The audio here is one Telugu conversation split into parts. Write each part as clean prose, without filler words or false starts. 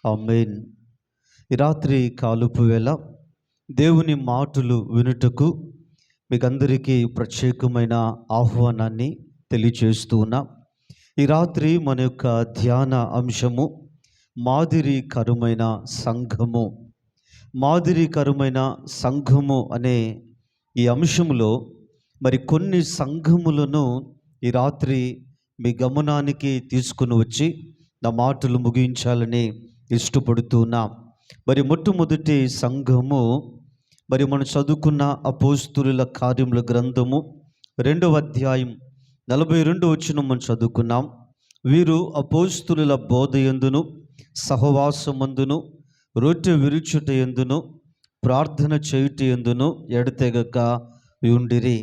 ఆమేన్. ఈ రాత్రి కాలుపు వేళ దేవుని మాటలు వినుటకు మీకందరికీ ప్రత్యేకమైన ఆహ్వానాన్ని తెలియచేస్తూ ఉన్నా. ఈ రాత్రి మన యొక్క ధ్యాన అంశము మాదిరికరమైన సంఘము. మాదిరికరమైన సంఘము అనే ఈ అంశంలో మరి కొన్ని సంఘములను ఈ రాత్రి మీ గమనానికి తీసుకుని వచ్చి నా మాటలు ముగించాలని ఇష్టపడుతున్నా. మరి మొట్టమొదటి సంఘము మరి మనం చదువుకున్న అపోస్తులుల కార్యముల గ్రంథము 2వ అధ్యాయం 42 వచనం మనం చదువుకున్నాం. వీరు అపోస్తులుల బోధయందును సహవాసమందును రొట్టె విరుచుట యందును ప్రార్థన చేయుట యందును ఎడతెగక ఉండిరి.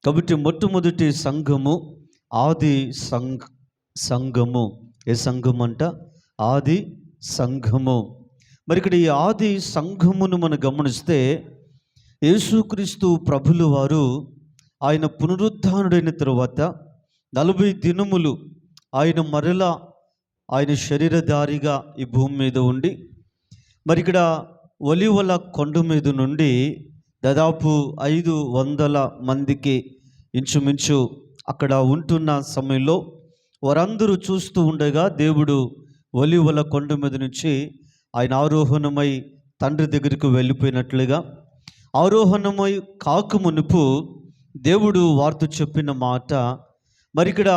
కాబట్టి మొట్టమొదటి సంఘము ఆది సంఘము. ఏ సంఘం అంట? ఆది సంఘము. మరి ఇక్కడ ఈ ఆది సంఘమును మనం గమనిస్తే యేసుక్రీస్తు ప్రభులు వారు ఆయన పునరుద్ధానుడైన తరువాత 40 దినములు ఆయన మరలా ఆయన శరీరధారిగా ఈ భూమి మీద ఉండి మరి ఇక్కడ ఒలీవల కొండ మీద నుండి దాదాపు 500 మందికి ఇంచుమించు అక్కడ ఉంటున్న సమయంలో వారందరూ చూస్తూ ఉండగా దేవుడు ఒలీవల కొండ మీద నుంచి ఆయన ఆరోహణమై తండ్రి దగ్గరికి వెళ్ళిపోయినట్లుగా, ఆరోహణమై కాకమునుపు దేవుడు వారితో చెప్పిన మాట, మరి ఇక్కడ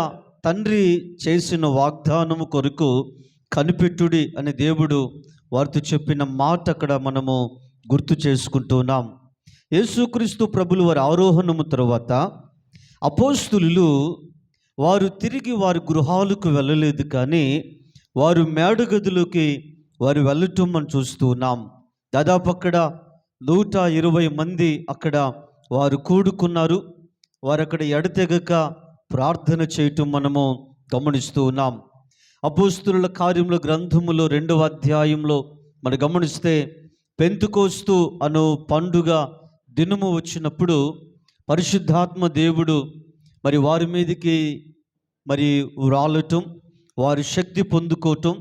తండ్రి చేసిన వాగ్దానము కొరకు కనిపెట్టుడి అని దేవుడు వారితో చెప్పిన మాట అక్కడ మనము గుర్తు చేసుకుంటున్నాం. యేసుక్రీస్తు ప్రభులు వారి ఆరోహణము తర్వాత అపోస్తులు వారు తిరిగి వారి గృహాలకు వెళ్ళలేదు, కానీ వారు మేడగదిలోకి వారు వెళ్ళటం మనం చూస్తూ ఉన్నాం. దాదాపు అక్కడ 120 మంది అక్కడ వారు కూడుకున్నారు. వారు అక్కడ ఎడతెగక ప్రార్థన చేయటం మనము గమనిస్తూ ఉన్నాం. అపోస్తులుల కార్యముల గ్రంథములో 2వ అధ్యాయంలో మనం గమనిస్తే పెంతెకోస్తు అను పండుగ దినము వచ్చినప్పుడు పరిశుద్ధాత్మ దేవుడు మరి వారి మీదకి మరి రాలటం, వారి శక్తి పొందుకోవటం.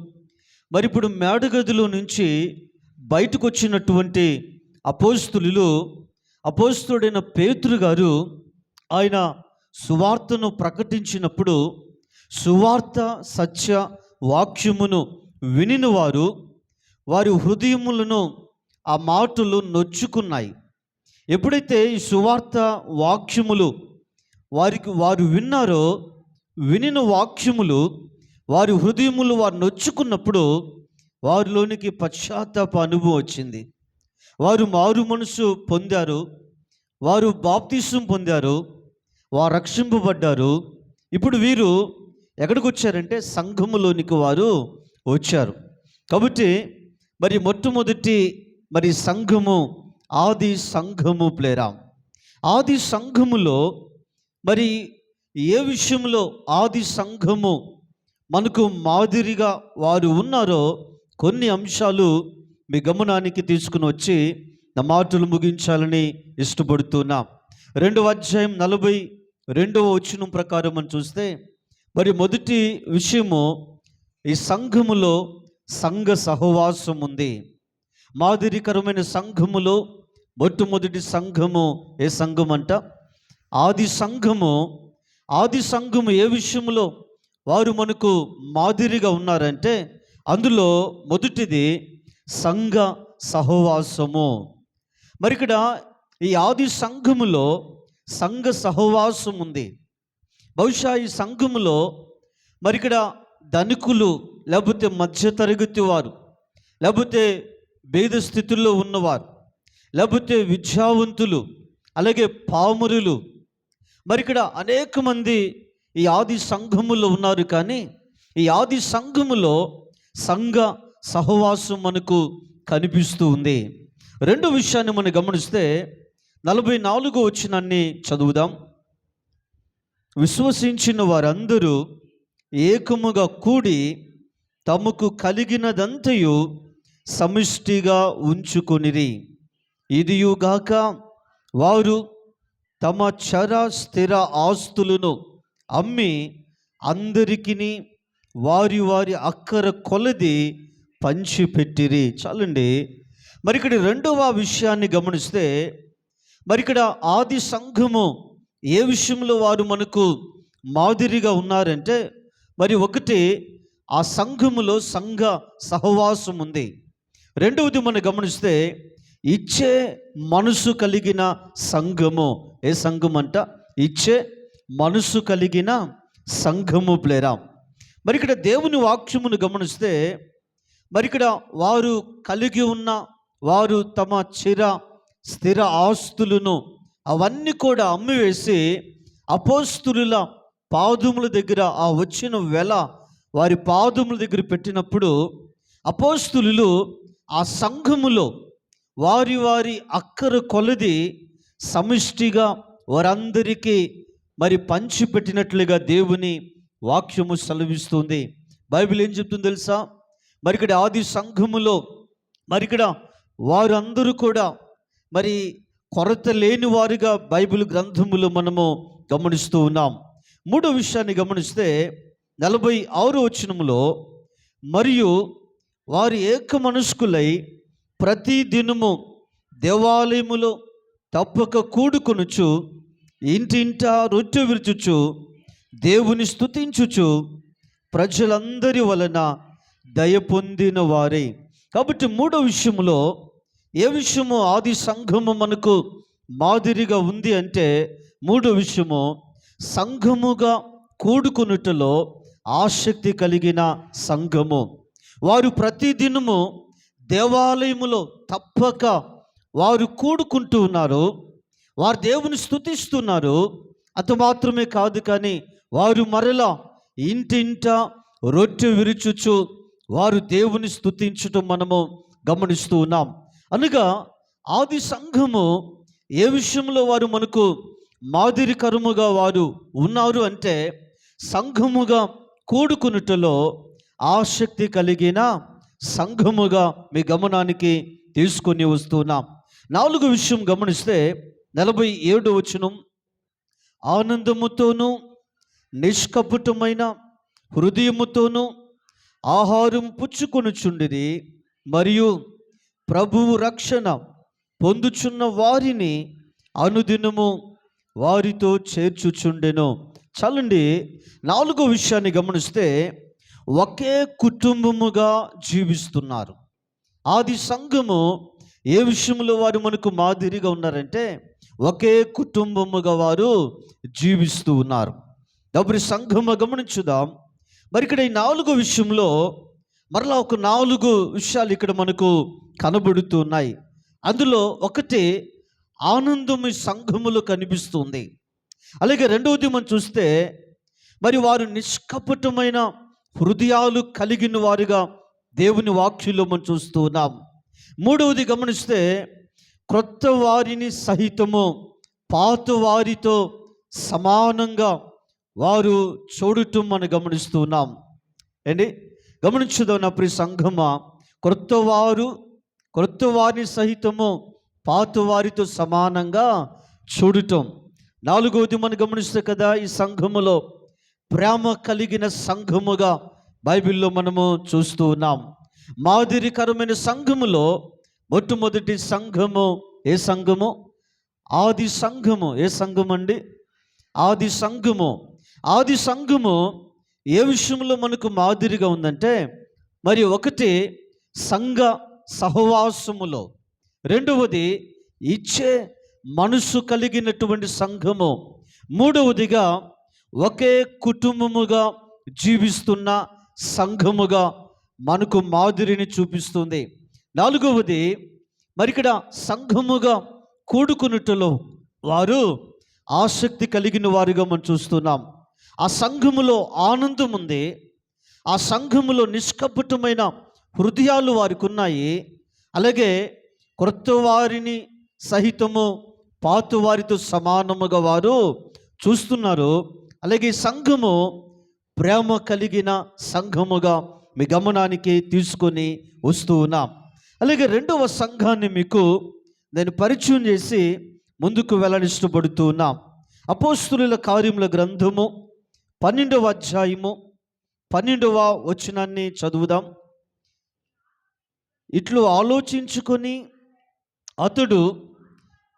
మరి ఇప్పుడు మేడగదిలో నుంచి బయటకు వచ్చినటువంటి అపోస్తుడైన పేతురు గారు ఆయన సువార్తను ప్రకటించినప్పుడు సువార్త సత్య వాక్యమును వినిన వారి హృదయములను ఆ మాటలు నొచ్చుకున్నాయి. ఎప్పుడైతే ఈ సువార్త వాక్యములు వారు విన్నారో, వినిన వాక్యములు వారి హృదయములు వారు నొచ్చుకున్నప్పుడు వారిలోనికి పశ్చాత్తాప అనుభవం వచ్చింది. వారు మారు మనసు పొందారు, వారు బాప్తిసం పొందారు, వారు రక్షింపబడ్డారు. ఇప్పుడు వీరు ఎక్కడికి వచ్చారంటే సంఘములోనికి వారు వచ్చారు. కాబట్టి మరి మొట్టమొదటి మరి సంఘము ఆది సంఘము ప్లేరా. ఆది సంఘములో మరి ఏ విషయంలో ఆది సంఘము మనకు మాదిరిగా వారు ఉన్నారో కొన్ని అంశాలు మీ గమనానికి తీసుకుని వచ్చి నా మాటలు ముగించాలని ఇష్టపడుతున్నా. 2వ అధ్యాయం 42వ వచనం ప్రకారం మనం చూస్తే మరి మొదటి విషయము ఈ సంఘములో సంఘ సహవాసం ఉంది. మాదిరికరమైన సంఘములో మొట్టమొదటి సంఘము ఏ సంఘం అంట? ఆది సంఘము. ఆది సంఘము ఏ విషయంలో వారు మనకు మాదిరిగా ఉన్నారంటే అందులో మొదటిది సంఘ సహవాసము. మరి ఇక్కడ ఈ ఆది సంఘములో సంఘ సహవాసం ఉంది. బహుశా ఈ సంఘములో మరి ఇక్కడ ధనికులు, లేకపోతే మధ్యతరగతి వారు, లేకపోతే భేద స్థితుల్లో ఉన్నవారు, లేకపోతే విద్యావంతులు, అలాగే పామరులు, మరి ఇక్కడ అనేక మంది ఈ ఆది సంఘములో ఉన్నారు. కానీ ఈ ఆది సంఘములో సంఘ సహవాసం మనకు కనిపిస్తూ ఉంది. రెండో విషయాన్ని మనం గమనిస్తే 44వ వచనాన్ని చదువుదాం. విశ్వసించిన వారందరూ ఏకముగా కూడి తమకు కలిగినదంతయు సమిష్టిగా ఉంచుకొనిరి. ఇదియుగాక వారు తమ చర స్థిర ఆస్తులను అమ్మి అందరికిని వారి వారి అక్కర కొలది పంచిపెట్టిరి. చాలండి. మరి ఇక్కడ రెండవ విషయాన్ని గమనిస్తే, మరి ఇక్కడ ఆది సంఘము ఏ విషయంలో వారు మనకు మాదిరిగా ఉన్నారంటే, మరి ఒకటి ఆ సంఘములో సంఘ సహవాసం ఉంది. రెండవది మనం గమనిస్తే ఇచ్చే మనసు కలిగిన సంఘము. ఏ సంఘం అంట? ఇచ్చే మనసు కలిగిన సంఘము ప్లేరా. మరి ఇక్కడ దేవుని వాక్యమును గమనిస్తే, మరి ఇక్కడ వారు కలిగి ఉన్న వారు తమ స్థిర ఆస్తులను అవన్నీ కూడా అమ్మివేసి అపోస్తులుల పాదముల దగ్గర ఆ వచ్చిన వెల వారి పాదముల దగ్గర పెట్టినప్పుడు అపోస్తులు ఆ సంఘములో వారి వారి అక్కర కొలది సమిష్టిగా వారందరికీ మరి పంచిపెట్టినట్లుగా దేవుని వాక్యము సెలవిస్తుంది. బైబిల్ ఏం చెప్తుందో తెలుసా? మరి ఇక్కడ ఆది సంఘములో మరి ఇక్కడ వారందరూ కూడా మరి కొరత లేని వారుగా బైబిల్ గ్రంథములో మనము గమనిస్తూ ఉన్నాం. మూడో విషయాన్ని గమనిస్తే 46వ వచనములో, మరియు వారు ఏక మనస్కులై ప్రతి దినము దేవాలయములో తప్పక కూడుకొనుచు ఇంటింట రొట్టె విరుచుచు దేవుని స్తుతించుచు ప్రజలందరి వలన దయ పొందిన వారే. కాబట్టి మూడో విషయంలో ఏ విషయము ఆది సంఘము మనకు మాదిరిగా ఉంది అంటే, మూడో విషయము సంఘముగా కూడుకొనుటలో ఆసక్తి కలిగిన సంఘము. వారు ప్రతిదినము దేవాలయములో తప్పక వారు కూడుకుంటూ ఉన్నారు. వారు దేవుని స్తుతిస్తున్నారు. అంత మాత్రమే కాదు, కానీ వారు మరలా ఇంటింట రొట్టె విరుచుచు వారు దేవుని స్తుతించటం మనము గమనిస్తూ ఉన్నాం. అనగా ఆది సంఘము ఏ విషయంలో వారు మనకు మాదిరికరముగా వారు ఉన్నారు అంటే, సంఘముగా కూడుకునుటలో ఆసక్తి కలిగిన సంఘముగా మీ గమనానికి తీసుకొని వస్తున్నాం. 4వ విషయం గమనిస్తే 47వ వచనం, ఆనందముతోనూ నిష్కపటమైన హృదయముతోనూ ఆహారం పుచ్చుకొనుచుండిరి, మరియు ప్రభువు రక్షణ పొందుచున్న వారిని అనుదినము వారితో చేర్చుచుండెను. చాలండి. 4వ విషయాన్ని గమనిస్తే ఒకే కుటుంబముగా జీవిస్తున్నారు. ఆది సంఘము ఏ విషయంలో వారు మనకు మాదిరిగా ఉన్నారంటే, ఒకే కుటుంబముగా వారు జీవిస్తూ ఉన్నారు. కాబట్టి సంఘము గమనించుదాం. మరి ఇక్కడ ఈ 4వ విషయంలో మరలా ఒక 4 విషయాలు ఇక్కడ మనకు కనబడుతున్నాయి. అందులో ఒకటి ఆనందం ఈ సంఘములో కనిపిస్తుంది. అలాగే రెండవది మనం చూస్తే, మరి వారు నిష్కపటమైన హృదయాలు కలిగిన వారుగా దేవుని వాక్యంలో మనం చూస్తూ ఉన్నాం. మూడవది గమనిస్తే, క్రొత్త వారిని సహితము పాత వారితో సమానంగా వారు చూడటం మనం గమనిస్తూ ఉన్నాం. ఏంటి గమనించుదాం నా ప్రియ సంఘమా? క్రొత్త వారిని సహితము పాత వారితో సమానంగా చూడటం. 4వది మనం గమనిస్తే కదా, ఈ సంఘములో ప్రేమ కలిగిన సంఘముగా బైబిల్లో మనము చూస్తూ ఉన్నాం. మాదిరికరమైన సంఘములో మొట్టమొదటి సంఘము ఏ సంఘము? ఆది సంఘము. ఏ సంఘం అండి? ఆది సంఘము. ఆది సంఘము ఏ విషయంలో మనకు మాదిరిగా ఉందంటే, మరి ఒకటి సంఘ సహవాసములో, రెండవది ఇచ్చే మనసు కలిగినటువంటి సంఘము, మూడవదిగా ఒకే కుటుంబముగా జీవిస్తున్న సంఘముగా మనకు మాదిరిని చూపిస్తుంది. 4వది మరి ఇక్కడ సంఘముగా కూడుకున్నట్టులో వారు ఆసక్తి కలిగిన వారుగా మనం చూస్తున్నాం. ఆ సంఘములో ఆనందం ఉంది. ఆ సంఘములో నిష్కపటమైన హృదయాలు వారికి ఉన్నాయి. అలాగే క్రొత్త వారిని సహితము పాత వారితో సమానముగా వారు చూస్తున్నారు. అలాగే సంఘము ప్రేమ కలిగిన సంఘముగా మీ గమనానికి తీసుకొని వస్తూ ఉన్నాం. అలాగే రెండవ సంఘాన్ని మీకు నేను పరిచయం చేసి ముందుకు వెళ్ళనిష్టపడుతూ ఉన్నాం. అపోస్తులుల కార్యముల గ్రంథము 12వ అధ్యాయము 12వ వచనాన్ని చదువుదాం. ఇట్లు ఆలోచించుకొని అతడు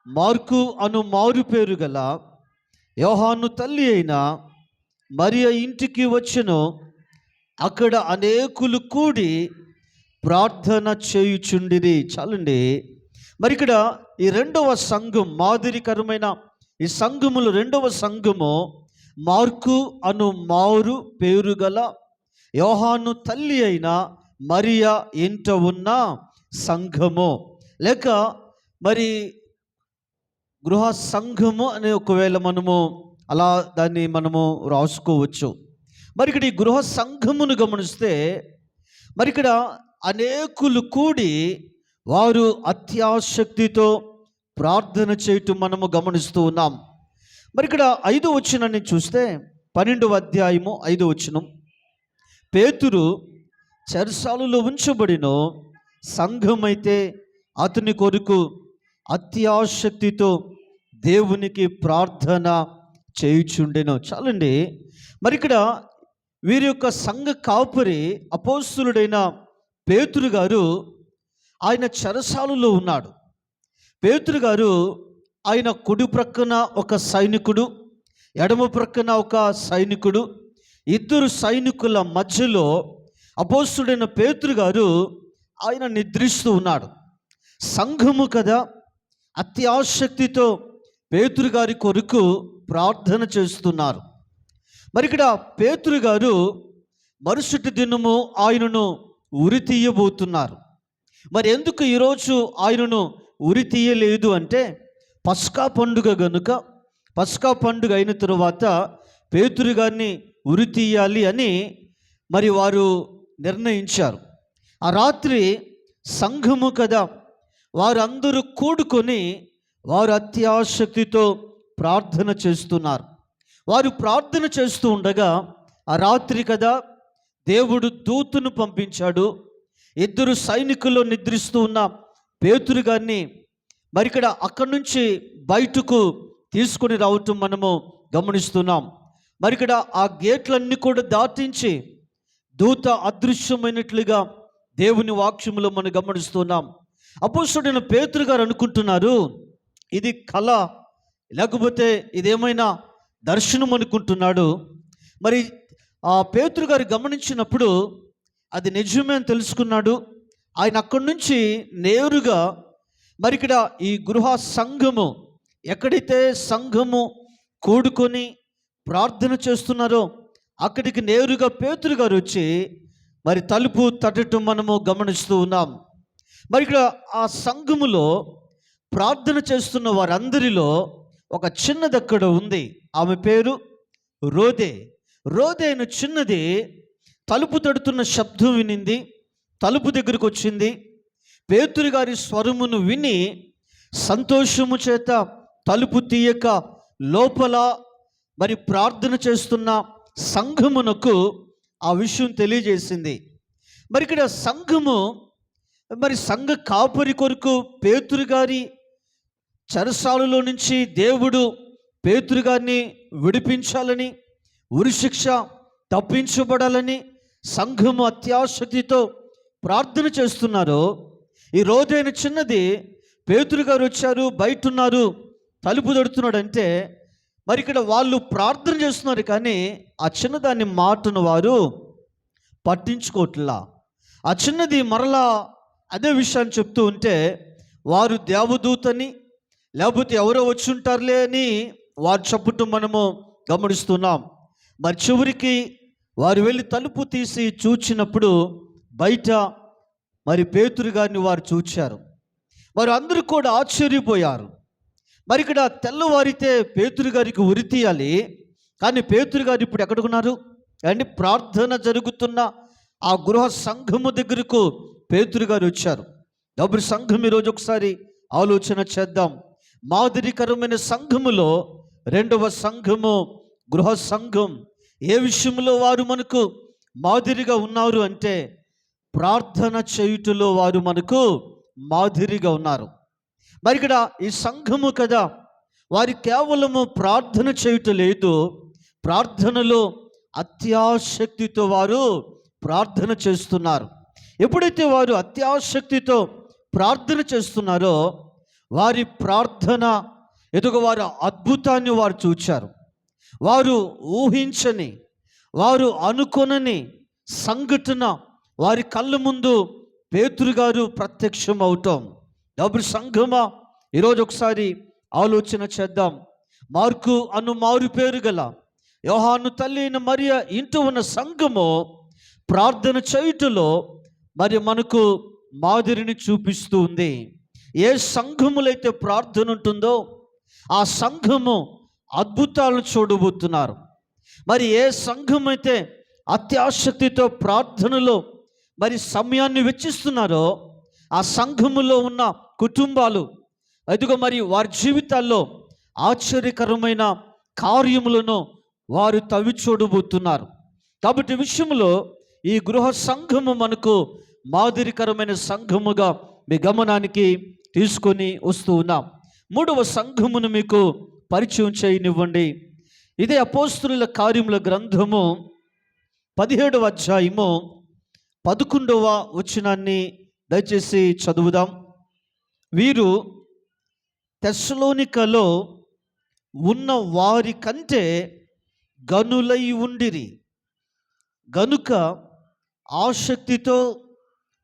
మార్కు అను మారు పేరు గల యోహాను తల్లి అయిన మరియ ఇంటికి వచ్చెను. అక్కడ అనేకులు కూడి ప్రార్థన చేయుచుండిరి. చాలండి. మరి ఇక్కడ ఈ రెండవ సంఘం, మాదిరికరమైన ఈ సంఘములు రెండవ సంఘము మార్కు అను మారు పేరు గల యోహాను తల్లి అయిన మరియ ఇంట ఉన్న సంఘము, లేక మరి గృహ సంఘము అనే ఒకవేళ మనము అలా దాన్ని మనము రాసుకోవచ్చు. మరి ఇక్కడ ఈ గృహ సంఘమును గమనిస్తే మరి ఇక్కడ అనేకులు కూడి వారు అత్యాసక్తితో ప్రార్థన చేయటం మనము గమనిస్తూ ఉన్నాం. మరి ఇక్కడ 5వ వచనాన్ని చూస్తే 12వ అధ్యాయము 5వ వచనం, పేతురు చెరసాలలో ఉంచబడినో సంఘమైతే అతని కొరకు అత్యాసక్తితో దేవునికి ప్రార్థన చేయుచుండెను. చాలండి. మరి ఇక్కడ వీరి యొక్క సంఘ కాపరి అపోస్తలుడైన పేతురు గారు ఆయన చెరసాలలో ఉన్నాడు. పేతురు గారు ఆయన కుడి ప్రక్కన ఒక సైనికుడు, ఎడమ ప్రక్కన ఒక సైనికుడు, ఇద్దరు సైనికుల మధ్యలో అపోస్తలుడైన పేతురు గారు ఆయన నిద్రిస్తూ ఉన్నాడు. సంఘము కదా, అత్యాసక్తితో పేతురు గారి కొరకు ప్రార్థన చేస్తున్నారు. మరి ఇక్కడ పేతురు గారు మరుసటి దినము ఆయనను ఉరి తీయబోతున్నారు. మరి ఎందుకు ఈరోజు ఆయనను ఉరి తీయలేదు అంటే పస్కా పండుగ గనుక, పస్కా పండుగ అయిన తరువాత పేతురు గారిని ఉరి తీయాలి అని మరి వారు నిర్ణయించారు. ఆ రాత్రి సంఘము కదా, వారందరూ కూడుకొని వారు అత్యాసక్తితో ప్రార్థన చేస్తున్నారు. వారు ప్రార్థన చేస్తూ ఉండగా ఆ రాత్రి కదా దేవుడు దూతను పంపించాడు. ఇద్దరు సైనికులు నిద్రిస్తూ ఉన్న పేతురు గారిని మరి ఇక్కడ అక్కడి నుంచి బయటకు తీసుకొని రావటం మనము గమనిస్తున్నాం. మరి ఇక్కడ ఆ గేట్లన్నీ కూడా దాటించి దూత అదృశ్యమైనట్లుగా దేవుని వాక్యములో మనం గమనిస్తున్నాం. అపోస్తలుడైన పేతురు గారు అనుకుంటున్నారు ఇది కళ, లేకపోతే ఇదేమైనా దర్శనం అనుకుంటున్నాడు. మరి ఆ పేతురు గారు గమనించినప్పుడు అది నిజమే అని తెలుసుకున్నాడు. ఆయన అక్కడి నుంచి నేరుగా మరి ఇక్కడ ఈ గృహ సంఘము, ఎక్కడైతే సంఘము కూడుకొని ప్రార్థన చేస్తున్నారో అక్కడికి నేరుగా పేతురు గారు వచ్చి మరి తలుపు తట్టడం మనము గమనిస్తూ ఉన్నాం. మరి ఇక్కడ ఆ సంఘములో ప్రార్థన చేస్తున్న వారందరిలో ఒక చిన్నది అక్కడ ఉంది. ఆమె పేరు రోదే. రోదే అయిన చిన్నది తలుపు తడుతున్న శబ్దం వినింది, తలుపు దగ్గరకు వచ్చింది. పేతురు గారి స్వరమును విని సంతోషము చేత తలుపు తీయక లోపల మరి ప్రార్థన చేస్తున్న సంఘమునకు ఆ విషయం తెలియజేసింది. మరి ఇక్కడ సంఘము మరి సంఘ కాపరి కొరకు పేతురు గారి చెరసాలలో నుంచి దేవుడు పేతురు గారిని విడిపించాలని, ఉరిశిక్ష తప్పించబడాలని సంఘము అత్యాసక్తితో ప్రార్థన చేస్తున్నారు. ఈ రోజైన చిన్నది పేతురు గారు వచ్చారు, బయట ఉన్నారు, తలుపు తడుతున్నాడంటే మరి ఇక్కడ వాళ్ళు ప్రార్థన చేస్తున్నారు, కానీ ఆ చిన్నదాన్ని మాటను వారు పట్టించుకోవట్లా. ఆ చిన్నది మరలా అదే విషయాన్ని చెప్తూ ఉంటే వారు దేవదూతని లేకపోతే ఎవరో వచ్చి ఉంటారులే అని వారు చెప్పటం మనము గమనిస్తున్నాం. మరి చివరికి వారు వెళ్ళి తలుపు తీసి చూచినప్పుడు బయట మరి పేతురు గారిని వారు చూచారు. వారు అందరూ కూడా ఆశ్చర్యపోయారు. మరి ఇక్కడ తెల్లవారితే పేతురు గారికి ఉరి తీయాలి, కానీ పేతురు గారు ఇప్పుడు ఎక్కడున్నారు అండి? ప్రార్థన జరుగుతున్న ఆ గృహ సంఘము దగ్గరకు పేతురు గారు వచ్చారు. డబ్బు సంఘం ఈరోజు ఒకసారి ఆలోచన చేద్దాం. మాదిరికరమైన సంఘములో రెండవ సంఘము గృహ సంఘం. ఏ విషయంలో వారు మనకు మాదిరిగా ఉన్నారు అంటే ప్రార్థన చేయుటలో వారు మనకు మాదిరిగా ఉన్నారు. మరి ఇక్కడ ఈ సంఘము కదా, వారి కేవలము ప్రార్థన చేయుట లేదు, ప్రార్థనలో అత్యాసక్తితో వారు ప్రార్థన చేస్తున్నారు. ఎప్పుడైతే వారు అత్యాసక్తితో ప్రార్థన చేస్తున్నారో వారి ప్రార్థన ఎదుగు వారి అద్భుతాన్ని వారు చూచారు. వారు ఊహించని, వారు అనుకొనని సంఘటన వారి కళ్ళ ముందు పేతురు గారు ప్రత్యక్షం అవటం. డబ్బు సంఘమా, ఈరోజు ఒకసారి ఆలోచన చేద్దాం. మార్కు అను మారు పేరు గల యోహాను తల్లి అయిన మరియ ఇంట ఉన్న సంఘము ప్రార్థన చేయుటలో మరి మనకు మాదిరిని చూపిస్తూ ఉంది. ఏ సంఘములైతే ప్రార్థన ఉంటుందో ఆ సంఘము అద్భుతాలను చూడబోతున్నారు. మరి ఏ సంఘం అయితే అత్యాసక్తితో ప్రార్థనలో మరి సమయాన్ని వెచ్చిస్తున్నారో ఆ సంఘములో ఉన్న కుటుంబాలు అదిగో మరి వారి జీవితాల్లో ఆశ్చర్యకరమైన కార్యములను వారు తవ్వి చూడబోతున్నారు. కాబట్టి విషయంలో ఈ గృహ సంఘము మనకు మాదిరికరమైన సంఘముగా మీ గమనానికి తీసుకొని వస్తూ ఉన్నాం. మూడవ సంఘమును మీకు పరిచయం చేయనివ్వండి. ఇదే అపోస్తుల కార్యముల గ్రంథము 17వ అధ్యాయము 11వ వచనాన్ని దయచేసి చదువుదాం. వీరు తెస్సలోనికలో ఉన్న వారి కంటే గనులై ఉండిరి గనుక ఆసక్తితో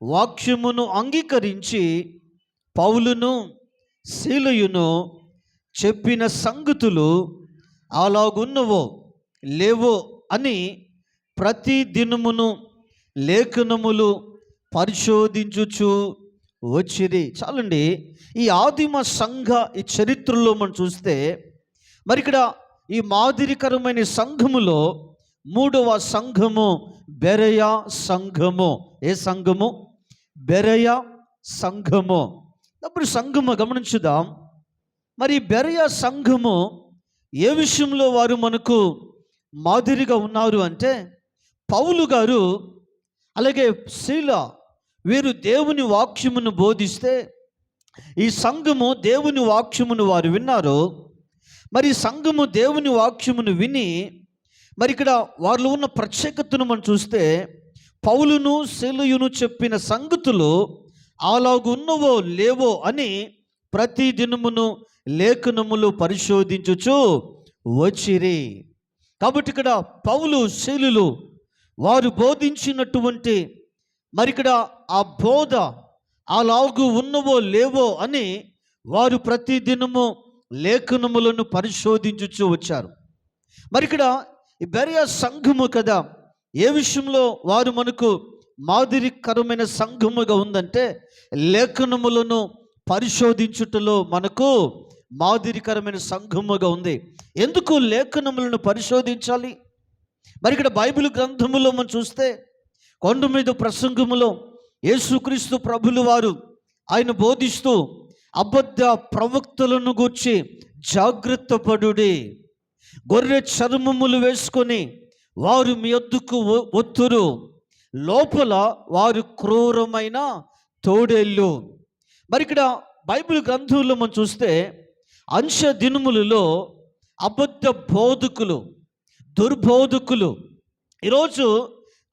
వాక్యమును అంగీకరించి పౌలును శీలయును చెప్పిన సంగతులు అలాగున్నవో లేవో అని ప్రతి దినమును లేఖనములు పరిశోధించుచు వచ్చిరి. చాలండి, ఈ ఆదిమ సంఘ ఈ చరిత్రలో మనం చూస్తే మరి ఇక్కడ ఈ మాదిరికరమైన సంఘములో మూడవ సంఘము బెరయా సంఘము. ఏ సంఘము? బెరయా సంఘము. అప్పుడు సంఘము గమనించుదాం. మరి బెరయా సంఘము ఏ విషయంలో వారు మనకు మాదిరిగా ఉన్నారు అంటే, పౌలు గారు అలాగే శీల వీరు దేవుని వాక్యమును బోధిస్తే ఈ సంఘము దేవుని వాక్యమును వారు విన్నారు. మరి సంఘము దేవుని వాక్యమును విని మరి ఇక్కడ వారిలో ఉన్న ప్రత్యేకతను మనం చూస్తే పౌలును శీలయును చెప్పిన సంగతులు అలాగున్నవో లేవో అని ప్రతి దినమును లేఖనములు పరిశోధించుచు వచ్చిరి. కాబట్టి ఇక్కడ పౌలు శీలులు వారు బోధించినటువంటి మరి ఇక్కడ ఆ బోధ అలాగు ఉన్నవో లేవో అని వారు ప్రతి దినము లేఖనములను పరిశోధించుచు వచ్చారు. మరి ఇక్కడ ఈ బెరయా సంఘము కదా, ఏ విషయంలో వారు మనకు మాదిరికరమైన సంఘముగా ఉందంటే లేఖనములను పరిశోధించుటలో మనకు మాదిరికరమైన సంఘముగా ఉంది. ఎందుకు లేఖనములను పరిశోధించాలి? మరి ఇక్కడ బైబిల్ గ్రంథములో మనం చూస్తే కొండ మీద ప్రసంగములో యేసుక్రీస్తు ప్రభులు వారు ఆయన బోధిస్తూ అబద్ధ ప్రవక్తలను గూర్చి జాగ్రత్త పడుడి, గొర్రె చర్మములు వేసుకొని వారు మీ యొద్దకు వత్తురు, లోపల వారు క్రూరమైన తోడేళ్ళు. మరి ఇక్కడ బైబిల్ గ్రంథంలో మనం చూస్తే అంశ దినములలో అబద్ధ బోధకులు, దుర్బోధకులు. ఈరోజు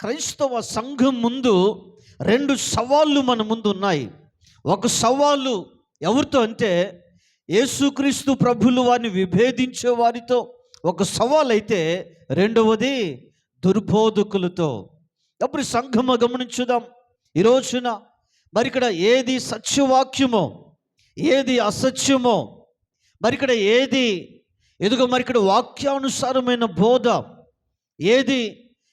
క్రైస్తవ సంఘం ముందు రెండు సవాళ్ళు మన ముందు ఉన్నాయి. ఒక సవాలు ఎవరితో అంటే యేసుక్రీస్తు ప్రభులు వారిని విభేదించే వారితో ఒక సవాల్ అయితే, రెండవది దుర్బోధకులతో. అప్పుడు సంఘము గమనించుదాం. ఈ రోజున మరి ఇక్కడ ఏది సత్యవాక్యమో ఏది అసత్యమో, మరి ఇక్కడ ఏది ఎదుగో మరి ఇక్కడ వాక్యానుసారమైన బోధ ఏది,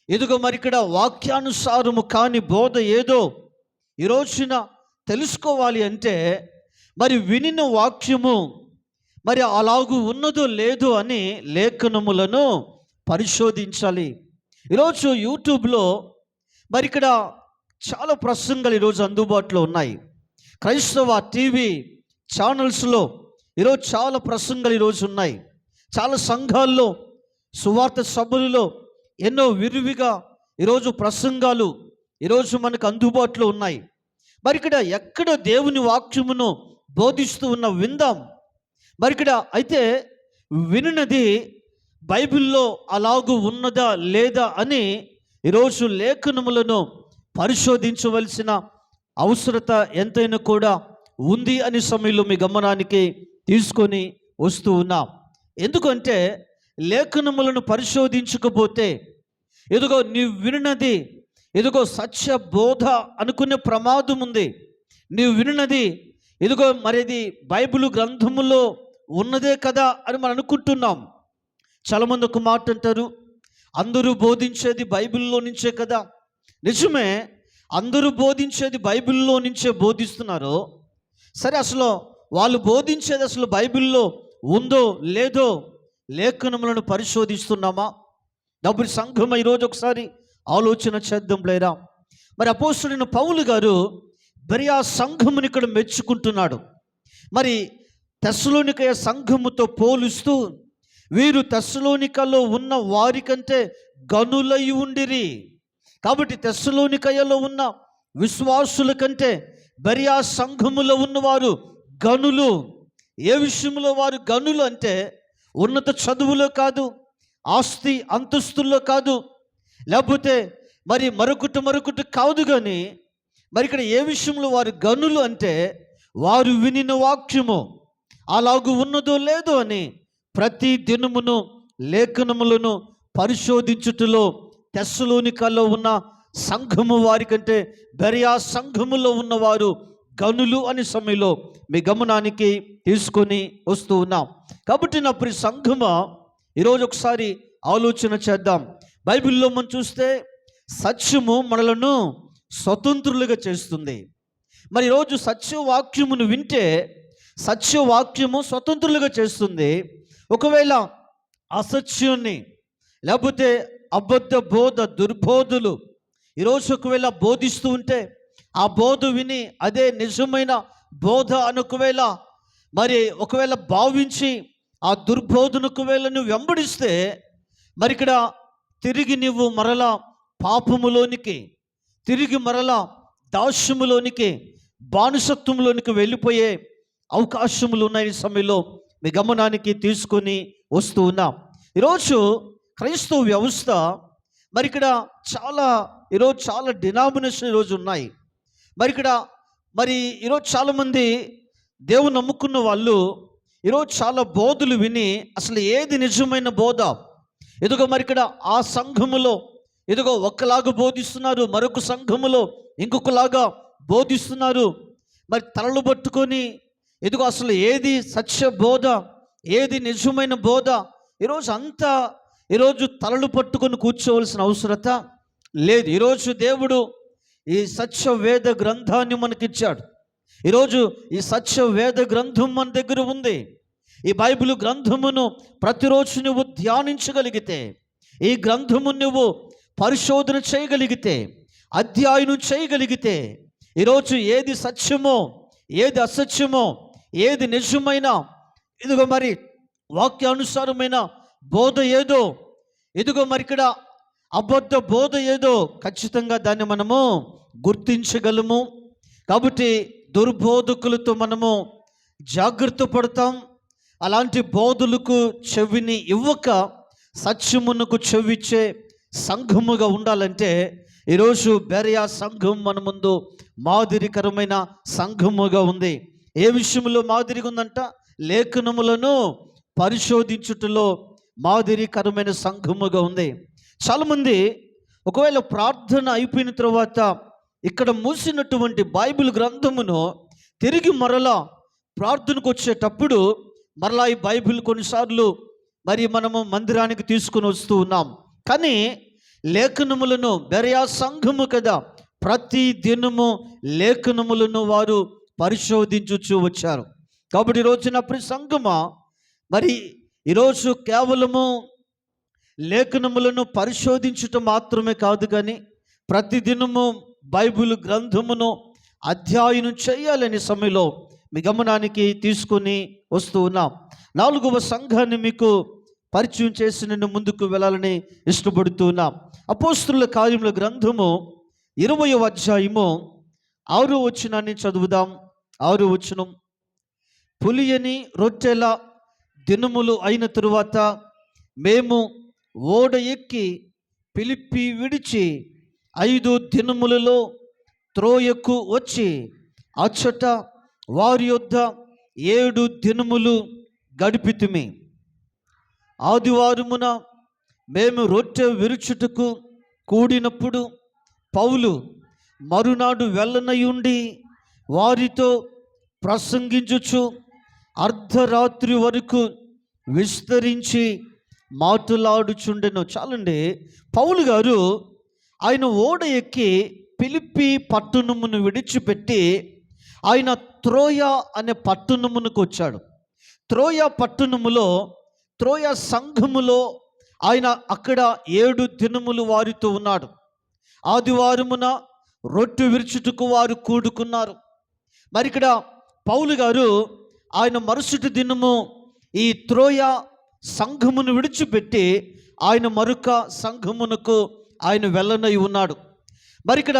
ఎదుగో మరి ఇక్కడ వాక్యానుసారము కాని బోధ ఏదో ఈ రోజున తెలుసుకోవాలి అంటే మరి వినిన వాక్యము మరి అలాగూ ఉన్నదో లేదో అని లేఖనములను పరిశోధించాలి. ఈరోజు యూట్యూబ్లో మరి ఇక్కడ చాలా ప్రసంగాలు ఈరోజు అందుబాటులో ఉన్నాయి. క్రైస్తవ టీవీ ఛానల్స్లో ఈరోజు చాలా ప్రసంగాలు ఈరోజు ఉన్నాయి. చాలా సంఘాల్లో సువార్త సభలలో ఎన్నో విరివిగా ఈరోజు ప్రసంగాలు ఈరోజు మనకు అందుబాటులో ఉన్నాయి. మరి ఇక్కడ ఎక్కడ దేవుని వాక్యమును బోధిస్తూ ఉన్న విందాం. మరి ఇక్కడ అయితే వినినది బైబిల్లో అలాగూ ఉన్నదా లేదా అని ఈరోజు లేఖనములను పరిశోధించవలసిన అవసరత ఎంతైనా కూడా ఉంది అని సమయంలో మీ గమనానికి తీసుకొని వస్తూ ఉన్నాం. ఎందుకంటే లేఖనములను పరిశోధించకపోతే ఎదుగో నీవు విన్నది ఎదుగో సత్య బోధ అనుకునే ప్రమాదం ఉంది. నీవు విన్నది ఎదుగో మరిది బైబిల్ గ్రంథములో ఉన్నదే కదా అని మనం అనుకుంటున్నాం. చాలామంది ఒక మాట అంటారు, అందరూ బోధించేది బైబిల్లో నుంచే కదా. నిజమే, అందరూ బోధించేది బైబిల్లో నుంచే బోధిస్తున్నారు. సరే, అసలు వాళ్ళు బోధించేది అసలు బైబిల్లో ఉందో లేదో లేఖనములను పరిశోధిస్తున్నామా? డబ్బు సంఘం ఈరోజు ఒకసారి ఆలోచన చేద్దాం లేరా? మరి అపోస్తలుడైన పౌలు గారు బెరియా సంఘముని ఇక్కడ మెచ్చుకుంటున్నాడు. మరి తెస్సలోనికయ సంఘముతో పోలుస్తూ వీరు తెస్సలోనికలో ఉన్న వారి కంటే గనులై ఉండిరి. కాబట్టి తెస్సలోనికయలో ఉన్న విశ్వాసుల కంటే బెరియా సంఘములో ఉన్నవారు గనులు. ఏ విషయంలో వారు గనులు అంటే ఉన్నత చదువులో కాదు, ఆస్తి అంతస్తుల్లో కాదు, లేకపోతే మరి మరొకటి కాదు. కానీ మరి ఇక్కడ ఏ విషయంలో వారు గనులు అంటే వారు వినిన వాక్యము అలాగూ ఉన్నదో లేదో అని ప్రతి దినమును లేఖనములను పరిశోధించుటలో తెస్సలోనికలో ఉన్న సంఘము వారి కంటే బెరియా సంఘములో ఉన్నవారు గనులు అనే సమయంలో మీ గమనానికి తీసుకొని వస్తూ ఉన్నాం. కాబట్టి నా ప్రియ సంఘమా, ఈరోజు ఒకసారి ఆలోచన చేద్దాం. బైబిల్లో మనం చూస్తే సత్యము మనలను స్వతంత్రులుగా చేస్తుంది. మరి ఈరోజు సత్యవాక్యమును వింటే సత్యవాక్యము స్వతంత్రులుగా చేస్తుంది. ఒకవేళ అసత్యాన్ని లేకపోతే అబద్ధ బోధ దుర్బోధులు ఈరోజు ఒకవేళ బోధిస్తూ ఉంటే ఆ బోధ విని అదే నిజమైన బోధ అనుకువేళ ఒకవేళ భావించి ఆ దుర్బోధను ఒకవేళ నువ్వు వెంబడిస్తే మరి ఇక్కడ తిరిగి నువ్వు మరలా పాపములోనికి, తిరిగి మరలా దాస్యములోనికి, బానిసత్వంలోనికి వెళ్ళిపోయే అవకాశములు ఉన్నాయి. సమయంలో మీ గమనానికి తీసుకొని వస్తూ ఉన్నాం. ఈరోజు క్రైస్తవ వ్యవస్థ మరి ఇక్కడ ఈరోజు చాలా డినామినేషన్ ఈరోజు ఉన్నాయి. మరి ఈరోజు చాలామంది దేవుని నమ్ముకున్న వాళ్ళు ఈరోజు చాలా బోధలు విని అసలు ఏది నిజమైన బోధ, ఎదుగో మరి ఇక్కడ ఆ సంఘములో ఎదుగో ఒక్కలాగా బోధిస్తున్నారు, మరొక సంఘములో ఇంకొకలాగా బోధిస్తున్నారు. మరి తలలు పట్టుకొని ఎదుగో అసలు ఏది సత్య బోధ, ఏది నిజమైన బోధ, ఈరోజు తలలు పట్టుకొని కూర్చోవలసిన అవసరత లేదు. ఈరోజు దేవుడు ఈ సత్య వేద గ్రంథాన్ని మనకిచ్చాడు. ఈరోజు ఈ సత్య వేద గ్రంథం మన దగ్గర ఉంది. ఈ బైబిల్ గ్రంథమును ప్రతిరోజు నువ్వు ధ్యానించగలిగితే, ఈ గ్రంథము నువ్వు పరిశోధన చేయగలిగితే, అధ్యయనం చేయగలిగితే, ఈరోజు ఏది సత్యమో, ఏది అసత్యమో, ఏది నిజమైన ఇదిగో మరి వాక్యానుసారమైన బోధ ఏదో, ఇదిగో మరి ఇక్కడ అబద్ధ బోధ ఏదో ఖచ్చితంగా దాన్ని మనము గుర్తించగలము. కాబట్టి దుర్బోధకులతో మనము జాగ్రత్త పడతాం. అలాంటి బోధులకు చెవిని ఇవ్వక సత్యమునకు చెవిచ్చే సంఘముగా ఉండాలంటే ఈరోజు బెరియా సంఘం మన ముందు మాదిరికరమైన సంఘముగా ఉంది. ఏ విషయంలో మాదిరిగా ఉందంట? లేఖనములను పరిశోధించుటలో మాదిరికరమైన సంఘముగా ఉంది. చాలామంది ఒకవేళ ప్రార్థన అయిపోయిన తర్వాత ఇక్కడ మూసినటువంటి బైబిల్ గ్రంథమును తిరిగి మరలా ప్రార్థనకు వచ్చేటప్పుడు మరలా ఈ బైబిల్ కొన్నిసార్లు మరి మనము మందిరానికి తీసుకుని వస్తూ ఉన్నాం. కానీ లేఖనములను బెరియా సంఘము కదా, ప్రతి దినము లేఖనములను వారు పరిశోధించుచూ వచ్చారు. కాబట్టి ఈరోజు నా ప్రియ సంఘమా, మరి ఈరోజు కేవలము లేఖనములను పరిశోధించటం మాత్రమే కాదు, కానీ ప్రతిదినము బైబిల్ గ్రంథమును అధ్యయనం చేయాలనే సమయంలో మీ గమనానికి తీసుకొని వస్తూ ఉన్నాం. 4వ సంఘాన్ని మీకు పరిచయం చేసి నేను ముందుకు వెళ్ళాలని ఇష్టపడుతూ ఉన్నాం. అపోస్తలుల కార్యముల గ్రంథము 20వ అధ్యాయము 6వ వచనాన్ని చదువుదాం. 6వ వచనం: పులియని రొట్టెల దినములు అయిన తరువాత మేము ఓడ ఎక్కి ఫిలిప్పి విడిచి 5 దినములలో త్రోయకు వచ్చి అచ్చట వారి యొద్ద 7 దినములు గడిపితిమి. ఆదివారమున మేము రొట్టె విరుచుటకు కూడినప్పుడు పౌలు మరునాడు వెళ్ళనయుండి వారితో ప్రసంగించుచు అర్ధరాత్రి వరకు విస్తరించి మాట్లాడుచుండెను. చాలండి, పౌలు గారు ఆయన ఓడ ఎక్కి ఫిలిప్పి పట్టణమును విడిచిపెట్టి ఆయన త్రోయ అనే పట్టణమునకు వచ్చాడు. త్రోయ పట్టణములో, త్రోయ సంఘములో ఆయన అక్కడ 7 దినములు వారితో ఉన్నాడు. ఆదివారమున రొట్టె విరుచుటకు వారు కూడుకున్నారు. మరి ఇక్కడ పౌలు గారు ఆయన మరుసటి దినము ఈ త్రోయ సంఘమును విడిచిపెట్టి ఆయన మరొక సంఘమునకు ఆయన వెళ్ళనై ఉన్నాడు. మరి ఇక్కడ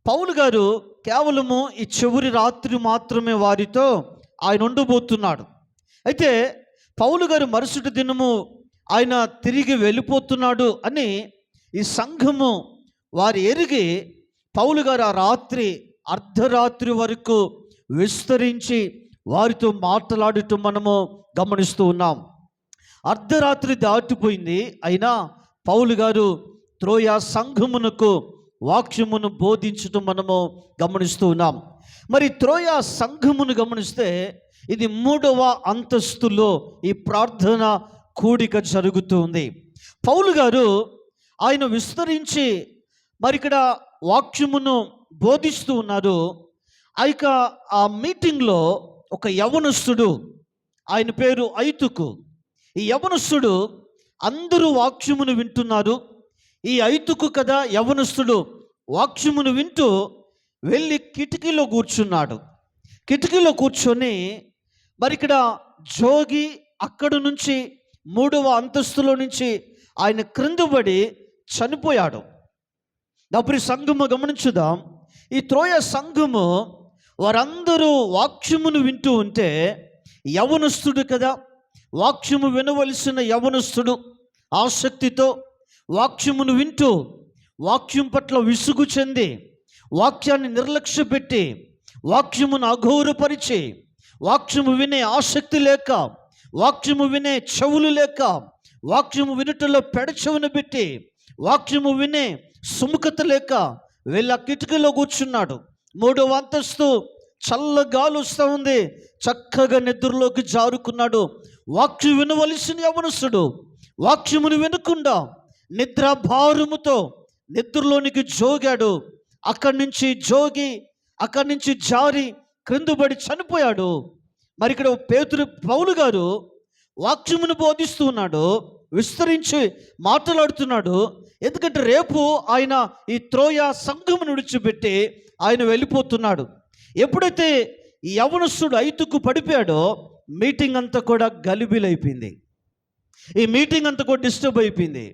పౌలు గారు కేవలము ఈ చివరి రాత్రి మాత్రమే వారితో ఆయన ఉండబోతున్నాడు. అయితే పౌలు గారు మరుసటి దినము ఆయన తిరిగి వెళ్ళిపోతున్నాడు అని ఈ సంఘము వారు ఎరిగి పౌలు గారు ఆ రాత్రి అర్ధరాత్రి వరకు విస్తరించి వారితో మాట్లాడటం మనము గమనిస్తూ ఉన్నాం. అర్ధరాత్రి దాటిపోయింది, అయినా పౌలు గారు త్రోయ సంఘమునకు వాక్యమును బోధించటం మనము గమనిస్తూ ఉన్నాం. మరి త్రోయ సంఘమును గమనిస్తే ఇది 3వ అంతస్తులో ఈ ప్రార్థన కూడిక జరుగుతుంది. పౌలు గారు ఆయన విస్తరించి మరి ఇక్కడ వాక్యమును బోధిస్తూ ఉన్నారు. ఆ మీటింగ్లో ఒక యవనస్తుడు, ఆయన పేరు ఐతుకు. ఈ యవనస్తుడు అందరూ వాక్యమును వింటున్నారు. ఈ ఐతుకు కదా యవనస్తుడు వాక్యమును వింటూ వెళ్ళి కిటికీలో కూర్చున్నాడు. కిటికీలో కూర్చొని మరి ఇక్కడ జోగి అక్కడి నుంచి 3వ అంతస్తులో నుంచి ఆయన క్రింద పడి చనిపోయాడు. అప్పుడు సంఘము గమనించుదాం. ఈ త్రోయ సంఘము వారందరూ వాక్యమును వింటూ ఉంటే యవనస్తుడు కదా, వాక్యము వినవలసిన యవనస్తుడు ఆసక్తితో వాక్యమును వింటూ వాక్యం పట్ల విసుగు చెంది వాక్యాన్ని నిర్లక్ష్య పెట్టి వాక్యమును అఘోరపరిచి వాక్యము వినే ఆసక్తి లేక, వాక్యము వినే చెవులు లేక, వాక్యము వినుటలో పెడచెవును పెట్టి వాక్యము వినే సుముఖత లేక వెళ్ళి ఆ కిటికీలో కూర్చున్నాడు. 3వ అంతస్తు చల్లగాలి వస్తూ ఉంది, చక్కగా నిద్రలోకి జారుకున్నాడు. వాక్యం వినవలసిన యవనస్తుడు వాక్యమును వినకుండా నిద్రాభారముతో నిద్రలోనికి జోగాడు. అక్కడి నుంచి జారి క్రిందపడి చనిపోయాడు. మరి ఇక్కడ పౌలు గారు వాక్యమును బోధిస్తూ ఉన్నాడు, విస్తరించి మాట్లాడుతున్నాడు. ఎందుకంటే రేపు ఆయన ఈ త్రోయ సంఘమును విడిచిపెట్టి ఆయన వెళ్ళిపోతున్నాడు. ఎప్పుడైతే ఈ యవనస్తుడు ఐతుకు పడిపోయాడో మీటింగ్ అంతా కూడా గలిబిలైపోయింది. ఈ మీటింగ్ అంతా కూడా డిస్టర్బ్ అయిపోయింది.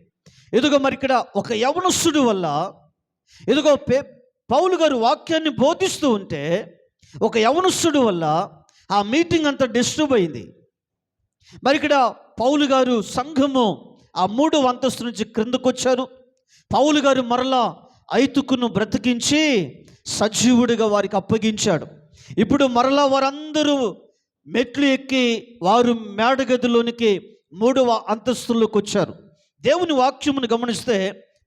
ఎదుగో మరి ఇక్కడ ఒక యవనస్తుడు వల్ల, ఎదుగో పౌలు గారు వాక్యాన్ని బోధిస్తూ ఉంటే ఒక యవనస్తుడు వల్ల ఆ మీటింగ్ అంతా డిస్టర్బ్ అయింది. మరి ఇక్కడ పౌలు గారు సంఘము ఆ 3వ అంతస్తు నుంచి క్రిందకు వచ్చారు. పౌలు గారు మరలా ఐతుకును బ్రతికించి సజీవుడిగా వారికి అప్పగించాడు. ఇప్పుడు మరలా వారందరూ మెట్లు ఎక్కి వారు మేడగదిలోనికి 3వ అంతస్తులోకి వచ్చారు. దేవుని వాక్యమును గమనిస్తే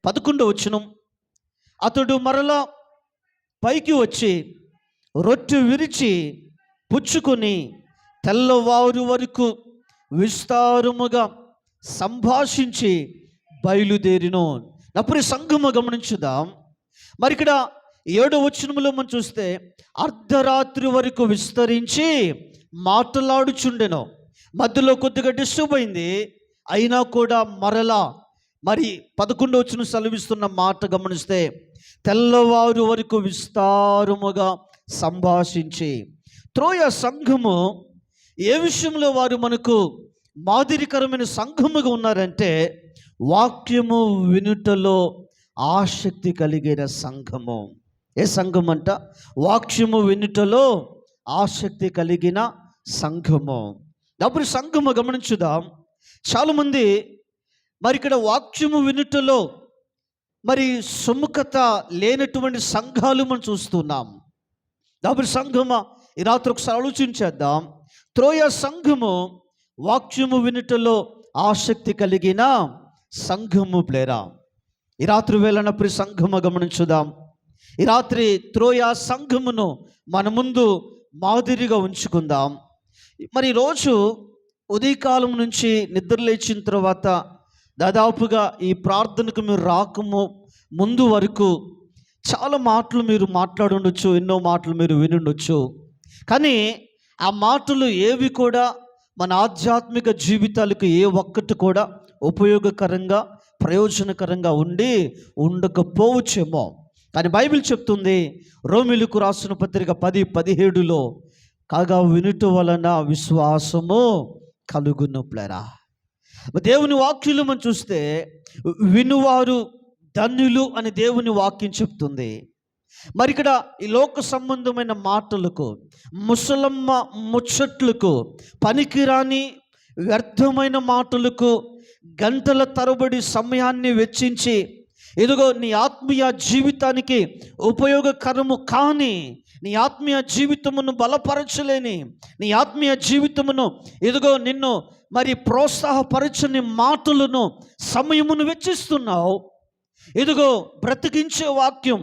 11వ వచనం, అతడు మరలా పైకి వచ్చి రొట్టె విరిచి పుచ్చుకొని తెల్లవారు వరకు విస్తారముగా సంభాషించి బయలుదేరిను. అప్పుడు సంఘము గమనించుదాం. మరి ఇక్కడ 7వ వచనములో మనం చూస్తే అర్ధరాత్రి వరకు విస్తరించి మాట్లాడుచుండెను. మధ్యలో కొద్దిగా డిస్టర్బ్ అయింది, అయినా కూడా మరలా మరి 11వ వచనం సెలవిస్తున్న మాట గమనిస్తే తెల్లవారు వరకు విస్తారముగా సంభాషించి. త్రోయ సంఘము ఏ విషయంలో వారు మనకు మాదిరికరమైన సంఘముగా ఉన్నారంటే వాక్యము వినుటలో ఆసక్తి కలిగిన సంఘము. ఏ సంఘం అంట? వాక్యము వినుటలో ఆసక్తి కలిగిన సంఘము. అప్పుడు సంఘము గమనించుదాం. చాలామంది మరి ఇక్కడ వాక్యము వినుటలో మరి సుముఖత లేనటువంటి సంఘాలు మనం చూస్తున్నాం. కాబట్టి సంఘమా, ఈ రాత్రి ఒకసారి ఆలోచించేద్దాం. త్రోయ సంఘము వాక్యము వినుటలో ఆసక్తి కలిగిన సంఘము ప్లేరా. ఈ రాత్రి వేళన ప్రియ సంఘము గమనించుదాం. ఈ రాత్రి త్రోయ సంఘమును మన ముందు మాదిరిగా ఉంచుకుందాం. మరి ఈరోజు ఉదయకాలం నుంచి నిద్ర లేచిన తర్వాత దాదాపుగా ఈ ప్రార్థనకు మీరు రాకము ముందు వరకు చాలా మాటలు మీరు మాట్లాడుండొచ్చు, ఎన్నో మాటలు మీరు వినుండొచ్చు. కానీ ఆ మాటలు ఏవి కూడా మన ఆధ్యాత్మిక జీవితాలకు ఏ ఒక్కటి కూడా ఉపయోగకరంగా ప్రయోజనకరంగా ఉండకపోవచ్చేమో. కానీ బైబిల్ చెప్తుంది, రోమీయులకు రాసిన పత్రిక 10:17 కాగా వినుట వలన విశ్వాసము కలుగును ప్లేరా. దేవుని వాక్యులు మనం చూస్తే వినువారు ధన్యులు అని దేవుని వాక్యం చెప్తుంది. మరి ఇక్కడ ఈ లోక సంబంధమైన మాటలకు, ముసలమ్మ ముచ్చట్లకు, పనికిరాని వ్యర్థమైన మాటలకు గంటల తరబడి సమయాన్ని వెచ్చించి ఇదిగో నీ ఆత్మీయ జీవితానికి ఉపయోగకరము కానీ, నీ ఆత్మీయ జీవితమును బలపరచలేని, నీ ఆత్మీయ జీవితమును ఇదిగో నిన్ను మరి ప్రోత్సాహపరచని మాటలను సమయమును వెచ్చిస్తున్నావు. ఇదిగో బ్రతికించే వాక్యం,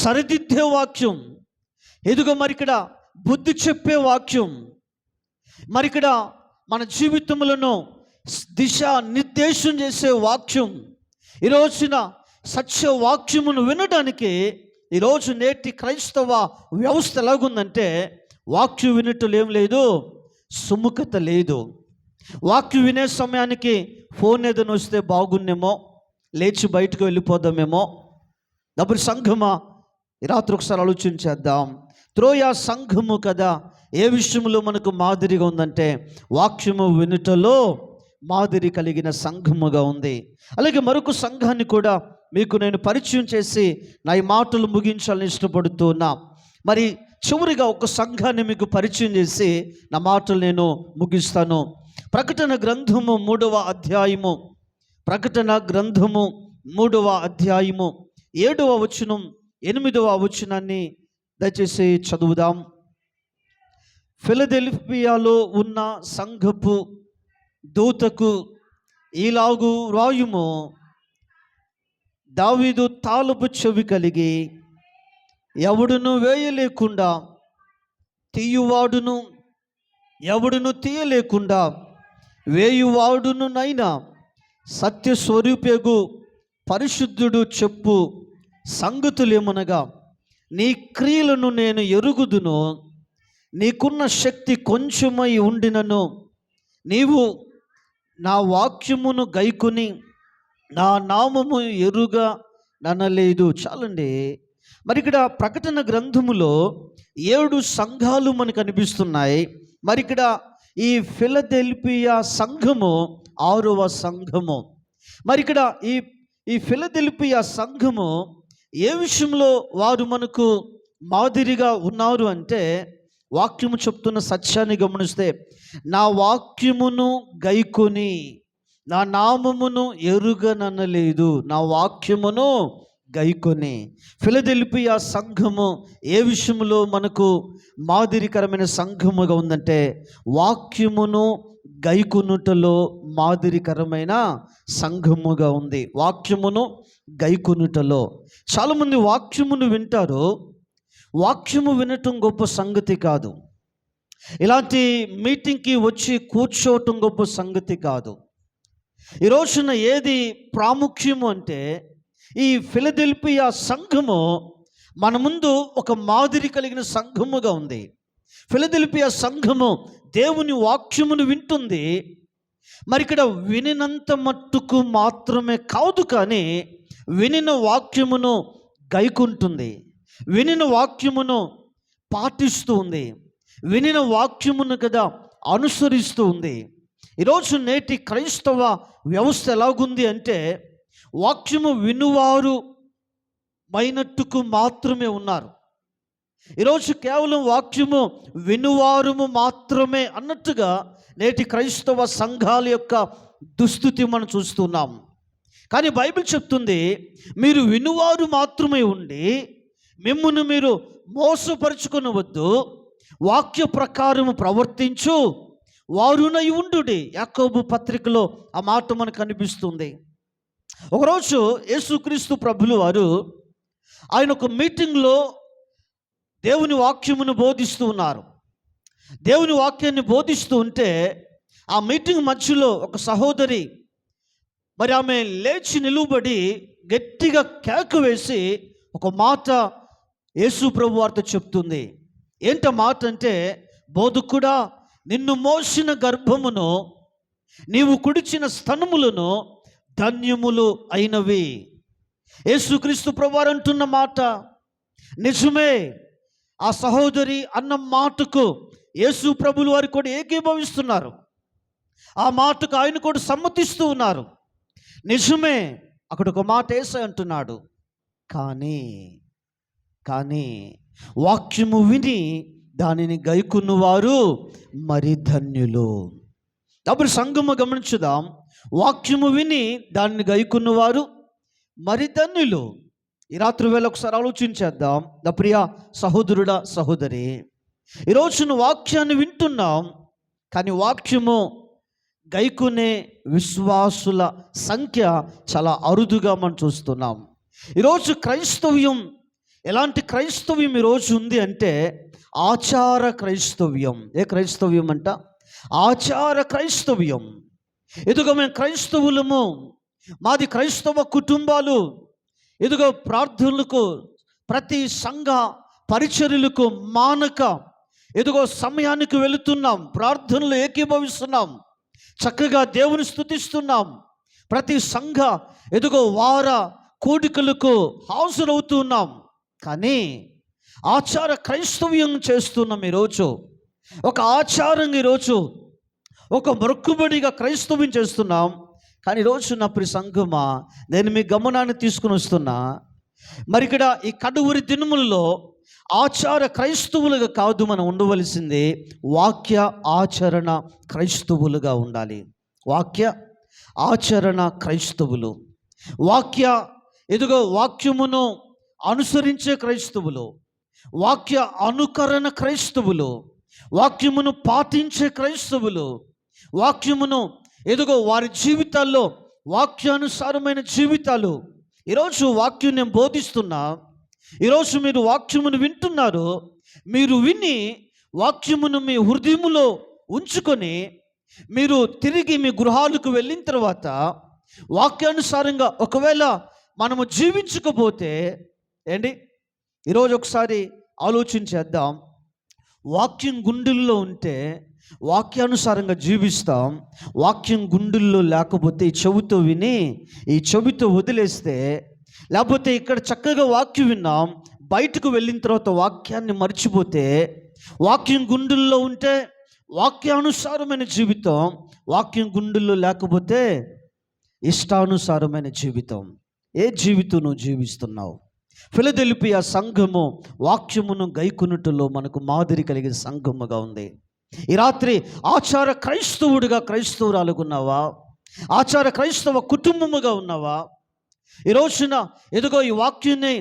సరిదిద్దే వాక్యం, ఇదిగో మరి ఇక్కడ బుద్ధి చెప్పే వాక్యం, మరి ఇక్కడ మన జీవితములను దిశ నిర్దేశం చేసే వాక్యం, ఈరోజున సత్య వాక్యమును వినడానికి ఈరోజు నేటి క్రైస్తవ వ్యవస్థ ఎలాగుందంటే, వాక్యం వినటం ఏం లేదు, సుముఖత లేదు. వాక్యం వినే సమయానికి ఫోన్ ఏదైనా వస్తే బాగున్నేమో, లేచి బయటకు వెళ్ళిపోదామేమో. అప్పుడు సంఘమా, ఈ రాత్రి ఒకసారి ఆలోచించేద్దాం. త్రోయ సంఘము కదా ఏ విషయంలో మనకు మాదిరిగా ఉందంటే, వాక్యము వినుటలో మాదిరి కలిగిన సంఘముగా ఉంది. అలాగే మరొక సంఘాన్ని కూడా మీకు నేను పరిచయం చేసి నా ఈ మాటలు ముగించాలని ఇష్టపడుతున్నా. మరి చివరిగా ఒక సంఘాన్ని మీకు పరిచయం చేసి నా మాటలు నేను ముగిస్తాను. ప్రకటన గ్రంథము 3వ అధ్యాయము, ప్రకటన గ్రంథము 3వ అధ్యాయము 7వ వచనం 8వ వచనాన్ని దయచేసి చదువుదాం. ఫిలదెల్ఫియాలో ఉన్న సంఘపు దూతకు ఈలాగు వ్రాయుము, దావీదు తాళపు చెవి కలిగి ఎవడును వేయలేకుండా తీయువాడును ఎవడును తీయలేకుండా వేయువాడునునైనా సత్యస్వరూపేగు పరిశుద్ధుడు చెప్పు సంగతులేమనగా, నీ క్రియలను నేను ఎరుగుదును, నీకున్న శక్తి కొంచెమై ఉండినను నీవు నా వాక్యమును గైకొని నా నామము ఎరుగా ననలేదు. చాలండి. మరి ఇక్కడ ప్రకటన గ్రంథములో 7 సంఘాలు మనకు కనిపిస్తున్నాయి. మరి ఇక్కడ ఈ ఫిలదెల్ఫియా సంఘము 6వ సంఘము. మరి ఇక్కడ ఈ ఫిలదెల్ఫియా సంఘము ఏ విషయంలో వారు మనకు మాదిరిగా ఉన్నారు అంటే, వాక్యము చెప్తున్న సత్యాన్ని గమనిస్తే, నా వాక్యమును గైకొని నా నామమును ఎరుగననలేదు. నా వాక్యమును గైకొని. ఫిలదెల్ఫియా సంఘము ఏ విషయంలో మనకు మాదిరికరమైన సంఘముగా ఉందంటే, వాక్యమును గైకొనుటలో మాదిరికరమైన సంఘముగా ఉంది. వాక్యమును గైకొనుటలో. చాలామంది వాక్యమును వింటారు. వాక్యము వినటం గొప్ప సంగతి కాదు. ఇలాంటి మీటింగ్కి వచ్చి కూర్చోవటం గొప్ప సంగతి కాదు. ఈ రోజున ఏది ప్రాముఖ్యము అంటే, ఈ ఫిలదెల్ఫియా సంఘము మన ముందు ఒక మాదిరి కలిగిన సంఘముగా ఉంది. ఫిలదెల్ఫియా సంఘము దేవుని వాక్యమును వింటుంది. మరి ఇక్కడ వినినంత మట్టుకు మాత్రమే కాదు, కానీ వినిన వాక్యమును గైకుంటుంది, వినిన వాక్యమును పాటిస్తూ ఉంది, వినిన వాక్యమును కదా అనుసరిస్తూ ఉంది. ఈరోజు నేటి క్రైస్తవ వ్యవస్థ ఎలాగుంది అంటే, వాక్యము వినువారు మైనట్టుకు మాత్రమే ఉన్నారు. ఈరోజు కేవలం వాక్యము వినువారుము మాత్రమే అన్నట్టుగా నేటి క్రైస్తవ సంఘాల యొక్క దుస్థితి మనం చూస్తున్నాం. కానీ బైబిల్ చెప్తుంది, మీరు వినువారు మాత్రమే ఉండి మిమ్మును మీరు మోసపరుచుకొనవద్దు, వాక్య ప్రకారము ప్రవర్తించు వారునై ఉండుడి. యాకోబు పత్రికలో ఆ మాట మనకు కనిపిస్తుంది. ఒకరోజు యేసుక్రీస్తు ప్రభులు వారు ఆయన ఒక మీటింగ్లో దేవుని వాక్యమును బోధిస్తూ ఉన్నారు. దేవుని వాక్యాన్ని బోధిస్తూ ఉంటే ఆ మీటింగ్ మధ్యలో ఒక సహోదరి మరి ఆమె లేచి నిలువబడి గట్టిగా కేక వేసి ఒక మాట యేసు ప్రభు వారితో చెప్తుంది. ఏంట మాట అంటే, బోధకుడా, నిన్ను మోసిన గర్భమును నీవు కుడిచిన స్తనములను ధన్యములు అయినవి. యేసుక్రీస్తు ప్రభు వారు అంటున్న మాట నిజమే. ఆ సహోదరి అన్న మాటకు యేసు ప్రభులు వారు కూడా ఏకీభవిస్తున్నారు. ఆ మాటకు ఆయన కూడా సమ్మతిస్తూ ఉన్నారు. నిజమే. అక్కడ ఒక మాట యేసు అంటున్నాడు, కానీ వాక్యము విని దానిని గైకొనువారు మరి ధన్యులు. అప్పుడు సంఘము గమనించుదాం. వాక్యము విని దానిని గైకొనువారు మరి ధన్యులు. ఈ రాత్రి వేళ ఒకసారి ఆలోచించేద్దాం. నా ప్రియ సహోదరుడా, సహోదరి, ఈరోజు నువ్వు వాక్యాన్ని వింటున్నాం, కానీ వాక్యము గైకునే విశ్వాసుల సంఖ్య చాలా అరుదుగా మనం చూస్తున్నాం. ఈరోజు క్రైస్తవ్యం ఎలాంటి క్రైస్తవ్యం ఈరోజు ఉంది అంటే ఆచార క్రైస్తవ్యం. ఏ క్రైస్తవ్యం అంట? ఆచార క్రైస్తవ్యం. ఎదుగో మేము క్రైస్తవులము, మాది క్రైస్తవ కుటుంబాలు, ఎదుగో ప్రార్థనలకు, ప్రతి సంఘ పరిచర్యలకు మానక ఎదుగో సమయానికి వెళుతున్నాం, ప్రార్థనలు ఏకీభవిస్తున్నాం, చక్కగా దేవుని స్తుతిస్తున్నాం, ప్రతి సంఘ ఎదుగో వార కూడికలకు హాజరవుతున్నాం. కానీ ఆచార క్రైస్తవ్యం చేస్తున్నాం. ఈరోజు ఒక ఆచారంగా, ఈరోజు ఒక మొక్కుబడిగా క్రైస్తవ్యం చేస్తున్నాం. కానీ ఈరోజు నా ప్రియ సంఘమా, నేను మీ గమనాన్ని తీసుకుని వస్తున్నా. మరి ఇక్కడ ఈ కడువురి దినములలో ఆచార క్రైస్తవులుగా కాదు మనం ఉండవలసింది, వాక్య ఆచరణ క్రైస్తవులుగా ఉండాలి. వాక్య ఆచరణ క్రైస్తవులు, వాక్యమును అనుసరించే క్రైస్తవులు, వాక్య అనుకరణ క్రైస్తవులు, వాక్యమును పాటించే క్రైస్తవులు, వాక్యమును వారి జీవితాల్లో వాక్యానుసారమైన జీవితాలు. ఈరోజు వాక్యం నేను బోధిస్తున్నా, ఈరోజు మీరు వాక్యమును వింటున్నారు. మీరు విని వాక్యమును మీ హృదయములో ఉంచుకొని మీరు తిరిగి మీ గృహాలకు వెళ్ళిన తర్వాత వాక్యానుసారంగా ఒకవేళ మనము జీవించకపోతే ఏంటి, ఈరోజు ఒకసారి ఆలోచించేద్దాం. వాక్యం గుండెల్లో ఉంటే వాక్యానుసారంగా జీవిస్తాం. వాక్యం గుండెల్లో లేకపోతే ఈ చెవితో విని ఈ చెవితో వదిలేస్తే, లేకపోతే ఇక్కడ చక్కగా వాక్యం విన్నాం, బయటకు వెళ్ళిన తర్వాత వాక్యాన్ని మర్చిపోతే, వాక్యం గుండెల్లో ఉంటే వాక్యానుసారమైన జీవితం, వాక్యం గుండెల్లో లేకపోతే ఇష్టానుసారమైన జీవితం. ఏ జీవితం నువ్వు జీవిస్తున్నావు? ఫిలదెల్ఫియా సంఘము వాక్యమును గైకొనుటలో మనకు మాదిరి కలిగిన సంఘముగా ఉంది. ఈ రాత్రి ఆచార క్రైస్తవుడిగా, క్రైస్తవురాలుగున్నావా? ఆచార క్రైస్తవ కుటుంబముగా ఉన్నావా? ఈ రోజున ఈ వాక్యాన్ని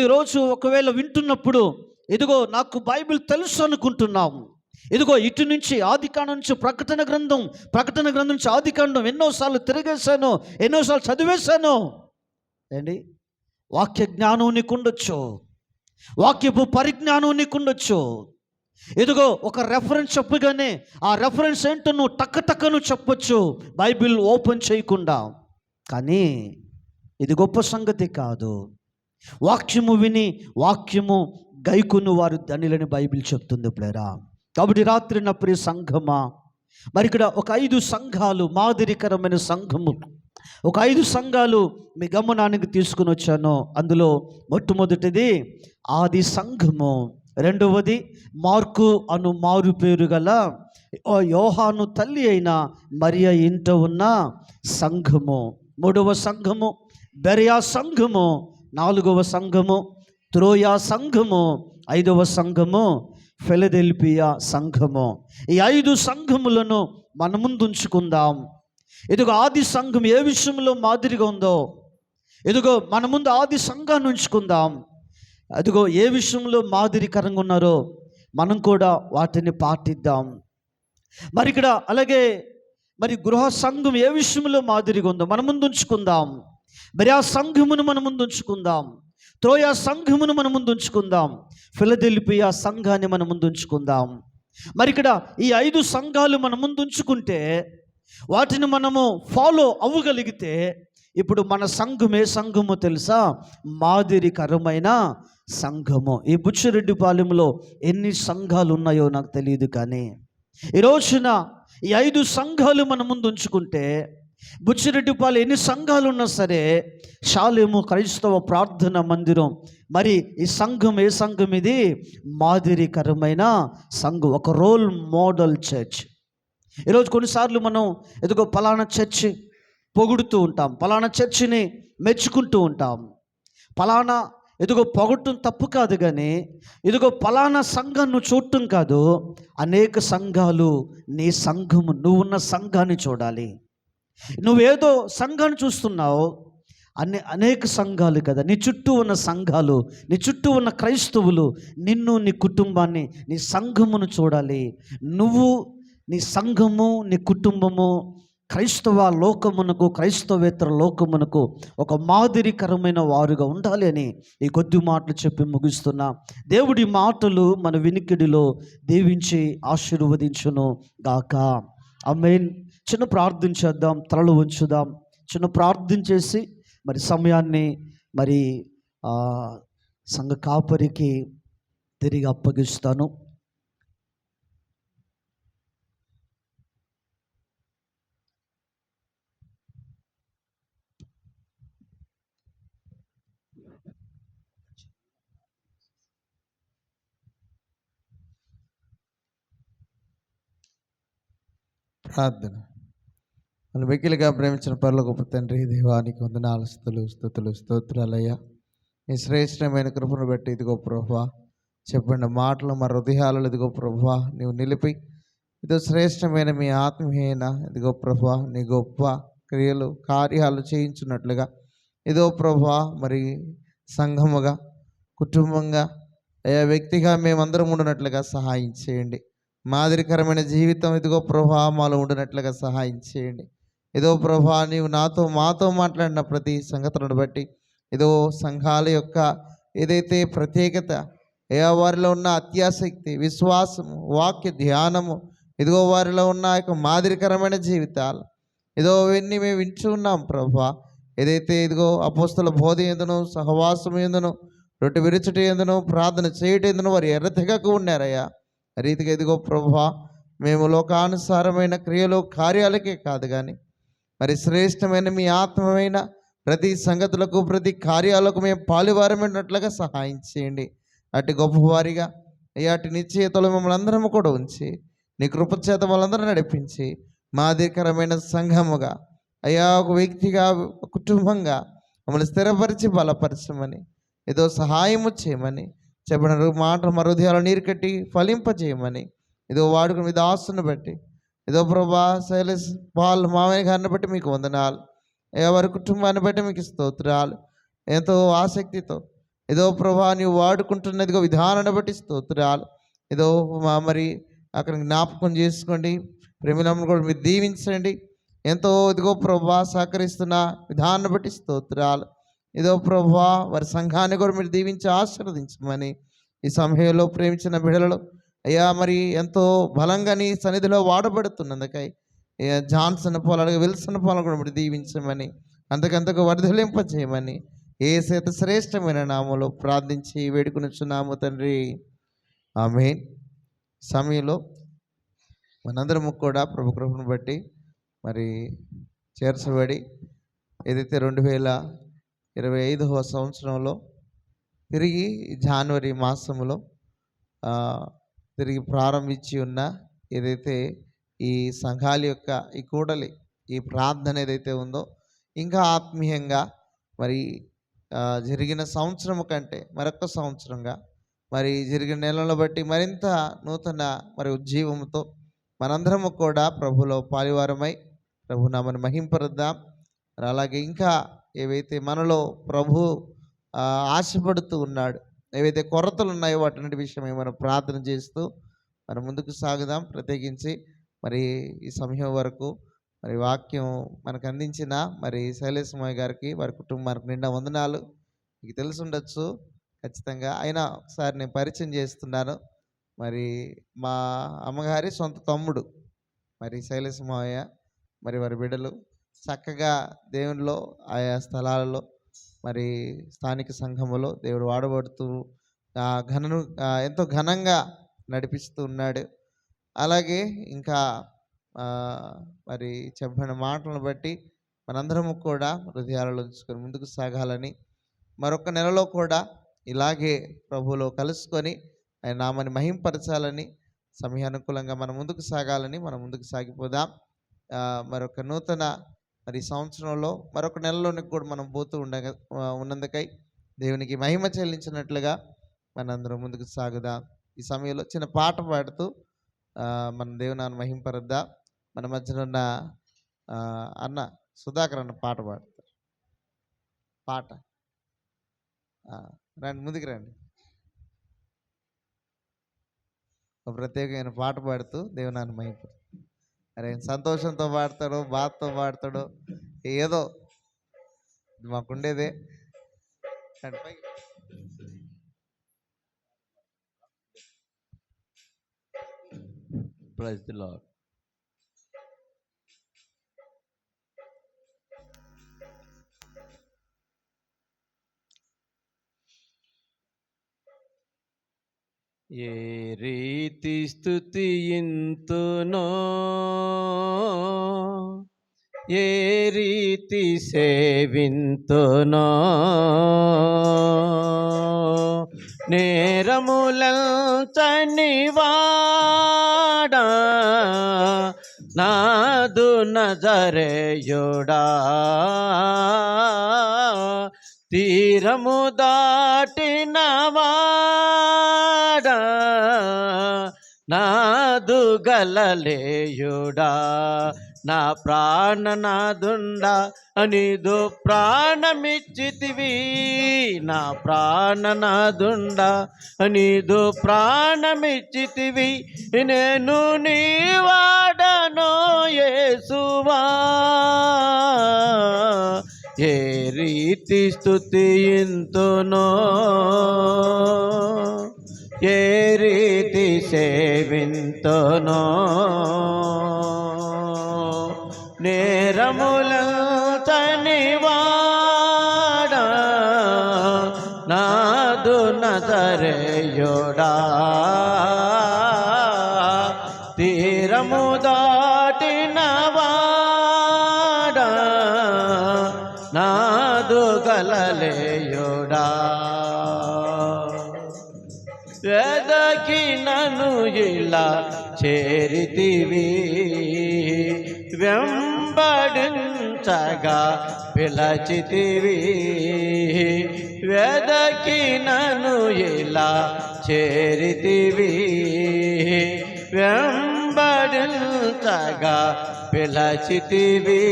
ఈరోజు ఒకవేళ వింటున్నప్పుడు నాకు బైబిల్ తెలుసు అనుకుంటున్నాము. ఇటు నుంచి ఆదికాండం నుంచి ప్రకటన గ్రంథం నుంచి ఆదికాండం ఎన్నోసార్లు తిరిగేశాను, ఎన్నోసార్లు చదివేశాను. ఏంటి, వాక్య జ్ఞానం నీకు ఉండొచ్చు, వాక్యపు పరిజ్ఞానం నీకు ఉండొచ్చు. ఒక రెఫరెన్స్ చెప్పగానే ఆ రెఫరెన్స్ ఏంటో నువ్వు టక్కను చెప్పొచ్చు బైబిల్ ఓపెన్ చేయకుండా. కానీ ఇది గొప్ప సంగతి కాదు. వాక్యము విని వాక్యము గైకొను వారు ధన్యులని బైబిల్ చెప్తుంది ప్లేరా. కాబట్టి రాత్రి నా ప్రియ సంఘమా, మరి ఇక్కడ ఒక 5 సంఘాలు, మాదిరికరమైన సంఘము, ఒక 5 సంఘాలు మీ గమనానికి తీసుకుని వచ్చాను. అందులో మొట్టమొదటిది ఆది సంఘము, రెండవది మార్కు అను మారు పేరు గల యోహాను తల్లి అయిన మరియ ఇంట ఉన్న సంఘము, మూడవ సంఘము బెరయా సంఘము, నాలుగవ సంఘము త్రోయా సంఘము, ఐదవ సంఘము ఫిలదెల్ఫియా సంఘము. ఈ 5 సంఘములను మన ముందు ఉంచుకుందాం. ఇదిగో ఆది సంఘం ఏ విషయంలో మాదిరిగా ఉందో, ఇదిగో మన ముందు ఆది సంఘాన్ని ఉంచుకుందాం. అదిగో ఏ విషయంలో మాదిరికరంగా ఉన్నారో మనం కూడా వాటిని పాటిద్దాం. మరి ఇక్కడ అలాగే మరి గృహ సంఘం ఏ విషయంలో మాదిరిగా ఉందో మన ముందు ఉంచుకుందాం. మరి ఆ సంఘమును మన ముందు ఉంచుకుందాం. త్రోయ సంఘమును మన ముందు ఉంచుకుందాం. ఫిలదెల్ఫియా సంఘాన్ని మన ముందు ఉంచుకుందాం. మరి ఇక్కడ ఈ 5 సంఘాలు మన ముందు ఉంచుకుంటే, వాటిని మనము ఫాలో అవ్వగలిగితే, ఇప్పుడు మన సంఘం ఏ సంఘమో తెలుసా? మాదిరికరమైన సంఘము. ఈ బుచ్చిరెడ్డిపాలెంలో ఎన్ని సంఘాలు ఉన్నాయో నాకు తెలియదు, కానీ ఈ రోజున ఈ 5 సంఘాలు మన ముందు ఉంచుకుంటే, బుచ్చిరెడ్డిపాలెం ఎన్ని సంఘాలు ఉన్నా సరే, షాలేము క్రైస్తవ ప్రార్థన మందిరం, మరి ఈ సంఘం ఏ సంఘం? ఇది మాదిరికరమైన సంఘం, ఒక రోల్ మోడల్ చర్చ్. ఈరోజు కొన్నిసార్లు మనం ఎదుగో పలానా చర్చి పొగుడుతూ ఉంటాం, పలానా చర్చిని మెచ్చుకుంటూ ఉంటాం. పలానా ఇదిగో పొగట్టం తప్పు కాదు, కానీ ఇదిగో పలానా సంఘాన్ని చూడటం కాదు. అనేక సంఘాలు నీ సంఘము, నువ్వున్న సంఘాన్ని చూడాలి. నువ్వేదో సంఘాన్ని చూస్తున్నావు, అనేక సంఘాలు కదా నీ చుట్టూ ఉన్న సంఘాలు, నీ చుట్టూ ఉన్న క్రైస్తవులు నిన్ను, నీ కుటుంబాన్ని, నీ సంఘమును చూడాలి. నువ్వు, నీ సంఘము, నీ కుటుంబము క్రైస్తవ లోకమునకు, క్రైస్తవేతర లోకమునకు ఒక మాదిరికరమైన వారుగా ఉండాలి అని ఈ కొద్ది మాటలు చెప్పి ముగిస్తున్నా. దేవుడి మాటలు మన వినికిడిలో దీవించి ఆశీర్వదించును గాక. ఆమేన్. చిన్న ప్రార్థన చేద్దాం, తలలు ఉంచుదాం. చిన్న ప్రార్థన చేసి మరి సమయాన్ని మరి సంఘ కాపరికి తిరిగి అప్పగిస్తాను. ప్రార్థన. మన మిక్కిలిగా ప్రేమించిన పరలోకపు తండ్రి, దేవానికి వందనాలు, స్తుతులు స్తోత్రాలయ్యా. ఈ శ్రేష్టమైన కృపను బట్టి ఇదిగో ప్రభువా, చెప్పండి మాటలు మా హృదయాలలో ఇదిగో ప్రభువా నీవు నిలిపి, ఇదో శ్రేష్టమైన మీ ఆత్మీయన ఇదిగో ప్రభువా నీ గొప్ప క్రియలు కార్యాలు చేయించున్నట్లుగా ఇదో ప్రభువా మరి సంఘముగా, కుటుంబంగా, అయ్యా వ్యక్తిగా మేమందరం ఉండినట్లుగా సహాయం చేయండి. మాదిరికరమైన జీవితం ఇదిగో ప్రభా మాలో ఉండినట్లుగా సహాయం చేయండి. ఇదో ప్రభా నీవు మాతో మాట్లాడిన ప్రతి సంగతులను బట్టి ఇదో సంఘాల యొక్క ఏదైతే ప్రత్యేకత, వారిలో ఉన్న అత్యాసక్తి, విశ్వాసము, వాక్య ధ్యానము, ఇదిగో వారిలో ఉన్న యొక్క మాదిరికరమైన జీవితాలు ఇదో ఇవన్నీ మేము వింటూ ఉన్నాం ప్రభా. ఏదైతే ఇదిగో అపోస్తల బోధ ఎందును, సహవాసం ఎందును, రొట్టె విరుచుట ఎందును, ప్రార్థన చేయటం ఎందును వారు ఎర్రతెగక ఉన్నారయ్యా. రీతిగా ఇదిగో ప్రభువా మేము లోకానుసారమైన క్రియలు కార్యాలకే కాదు, కానీ మరి శ్రేష్టమైన మీ ఆత్మమైన ప్రతి సంగతులకు, ప్రతి కార్యాలకు మేము పాలువారమైనట్లుగా సహాయం చేయండి. అటు గొప్పవారిగా అటు నిశ్చయితలు మమ్మల్ని అందరము కూడా ఉంచి, నీ కృపచేత వాళ్ళందరూ నడిపించి, మాదిరికరమైన సంఘముగా అయ్యా ఒక వ్యక్తిగా, కుటుంబంగా మమ్మల్ని స్థిరపరిచి బలపరచమని, ఏదో సహాయము చేయమని చెప్పిన మాట మా హృదయాలు నీరు కట్టి ఫలింపజేయమని ఏదో వాడుకుని మీద ఆస్తును బట్టి ఏదో ప్రభా శైలస్ పాల్ మామయ్య గారిని బట్టి మీకు వందనాలు. ఎవరి కుటుంబాన్ని బట్టి మీకు స్తోత్రాలు. ఎంతో ఆసక్తితో ఏదో ప్రభా నీవు వాడుకుంటున్నదిగో విధానాన్ని బట్టి స్తోత్రాలు. ఏదో మరి అక్కడ జ్ఞాపకం చేసుకోండి, ప్రేమిలమ్మను కూడా మీరు దీవించండి. ఎంతో ఇదిగో ప్రభా సహకరిస్తున్న విధానాన్ని బట్టి స్తోత్రాలు. ఏదో ప్రభువా వారి సంఘాన్ని కూడా మీరు దీవించి ఆశీర్వదించమని ఈ సమయంలో ప్రేమించిన బిడ్డలలో అయ్యా మరి ఎంతో బలంగా నీ సన్నిధిలో వాడబడుతున్నందుకై జాన్సన్ పొలాలు, విల్సన్ పొలాలు కూడా మీరు దీవించమని, అంతకంతకు వర్ధలింపజేయమని యేసు శ్రేష్టమైన నామములో ప్రార్థించి వేడుకొనుచున్నాము తండ్రి, ఆమేన్. సమయంలో మనందరము కూడా ప్రభు కృపను బట్టి మరి చేర్చబడి ఏదైతే 2025వ సంవత్సరంలో తిరిగి జనవరి మాసంలో తిరిగి ప్రారంభించి ఉన్న ఏదైతే ఈ సంఘాల యొక్క ఈ కూడలి ఈ ప్రార్థన ఏదైతే ఉందో, ఇంకా ఆత్మీయంగా మరి జరిగిన సంవత్సరం కంటే మరొక సంవత్సరంగా మరి జరిగిన నెలలను బట్టి మరింత నూతన మరి ఉజ్జీవంతో మనందరము కూడా ప్రభులో పాలివారమై ప్రభు నామని మహింపరుద్దాం. మరి అలాగే ఇంకా ఏవైతే మనలో ప్రభు ఆశపడుతూ ఉన్నాడు, ఏవైతే కొరతలు ఉన్నాయో వాటి విషయమై మనం ప్రార్థన చేస్తూ మనం ముందుకు సాగుదాం. ప్రత్యేకించి మరి ఈ సమయం వరకు మరి వాక్యం మనకు అందించిన మరి శైలేశమయ్య గారికి, వారి కుటుంబానికి నిండా వందనాలు. మీకు తెలిసి ఉండొచ్చు ఖచ్చితంగా, అయినా ఒకసారి నేను పరిచయం చేస్తున్నాను. మరి మా అమ్మగారి సొంత తమ్ముడు మరి శైలేశమయ్య, మరి వారి బిడ్డలు చక్కగా దేవునిలో ఆయా స్థలాలలో మరి స్థానిక సంఘములో దేవుడు వాడబడుతూ ఎంతో ఘనంగా నడిపిస్తూ ఉన్నాడు. అలాగే ఇంకా మరి చెప్పిన మాటలను బట్టి మనందరము కూడా హృదయాలలో ఉంచుకొని ముందుకు సాగాలని, మరొక నెలలో కూడా ఇలాగే ప్రభువులో కలుసుకొని ఆయన నామాన్ని మహింపరచాలని, సమయానుకూలంగా మనం ముందుకు సాగాలని మనం ముందుకు సాగిపోదాం. మరొక నూతన మరి సంవత్సరంలో మరొక నెలలోనికి కూడా మనం పోతూ ఉన్నందుకై దేవునికి మహిమ చెల్లించినట్లుగా మనందరం ముందుకు సాగుదాం. ఈ సమయంలో చిన్న పాట పాడుతూ మన దేవునాన్ని మహింపరుద్దాం. మన మధ్యన ఉన్న అన్న సుధాకర్ అన్న పాట పాడతారు. పాట రండి, ముందుకు రండి. ఒక ప్రత్యేకమైన పాట పాడుతూ దేవునాన్ని మహింపరు. అరే సంతోషంతో పాడతాడు, బాధతో పాడతాడు, ఏదో మాకుండేదే. Praise the lord. ఏ రీతి స్తుతియింతునో, ఏ రీతి సేవింతునో, నేరములంచని వాడా నాదు నజరేయుడా, తీరము దాటిన వాడా నాదు గలలేయుడా, నా ప్రాణనాదుండా అనిదు ప్రాణమిచ్చితివి, నా ప్రాణనాదుండా అనిదు ప్రాణమిచ్చితివి, నేను నీ వాడను యేసువా. ఏ రీతి స్తుతియింతునో, ఏ రీతి సేవింతునో, నేరములంచని వాడా నాదు నజరేయుడా, తీరము దాటిన వాడా నాదు గలలేయుడా. వెదకి నన్ను ఇలా చేరితివి, వెంబడించగా పిలచితివి, వెదకి నన్ను ఇలా చేరితివి, వెంబడించగా పిలచితివి,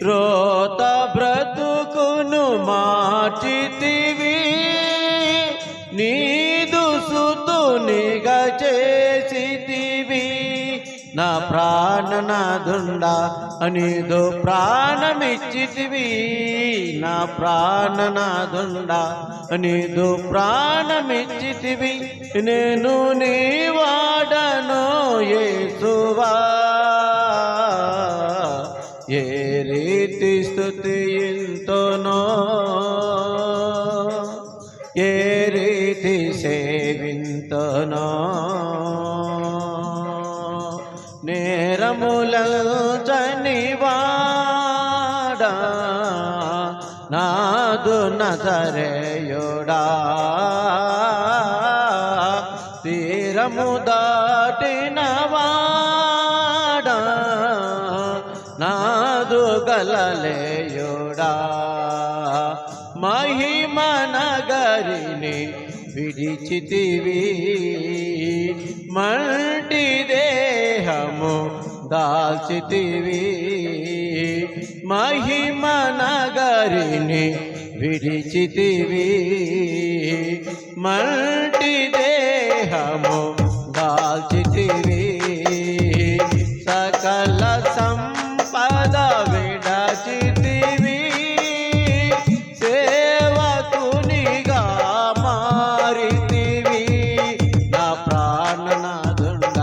రోత బ్రతుకును మార్చితివి, నీదు సుతునిగా చేసితివి, నా ప్రాణనాదుండా అనిదు ప్రాణమిచ్చితివి, నా ప్రాణనాదుండా అనిదు ప్రాణమిచ్చితివి, నేను నీ వాడను యేసువా. ఏ రీతి స్తుతియింతునో, ఏ రీతి సేవింతునో, నేరములంచని వాడా నాదు నజరేయుడా, తీరము దాటిన వాడా నాదు గలలేయుడా. మహిమ నగరిని విడిచితివి, మల్టి దేహము దాల్చితివి మహిమ నగరిని విడిచితివి మల్టి దేహము దాల్చితివి సకల సంపద విడచితివి సేవకునిగా మారితివి నా ప్రాణనాథుండ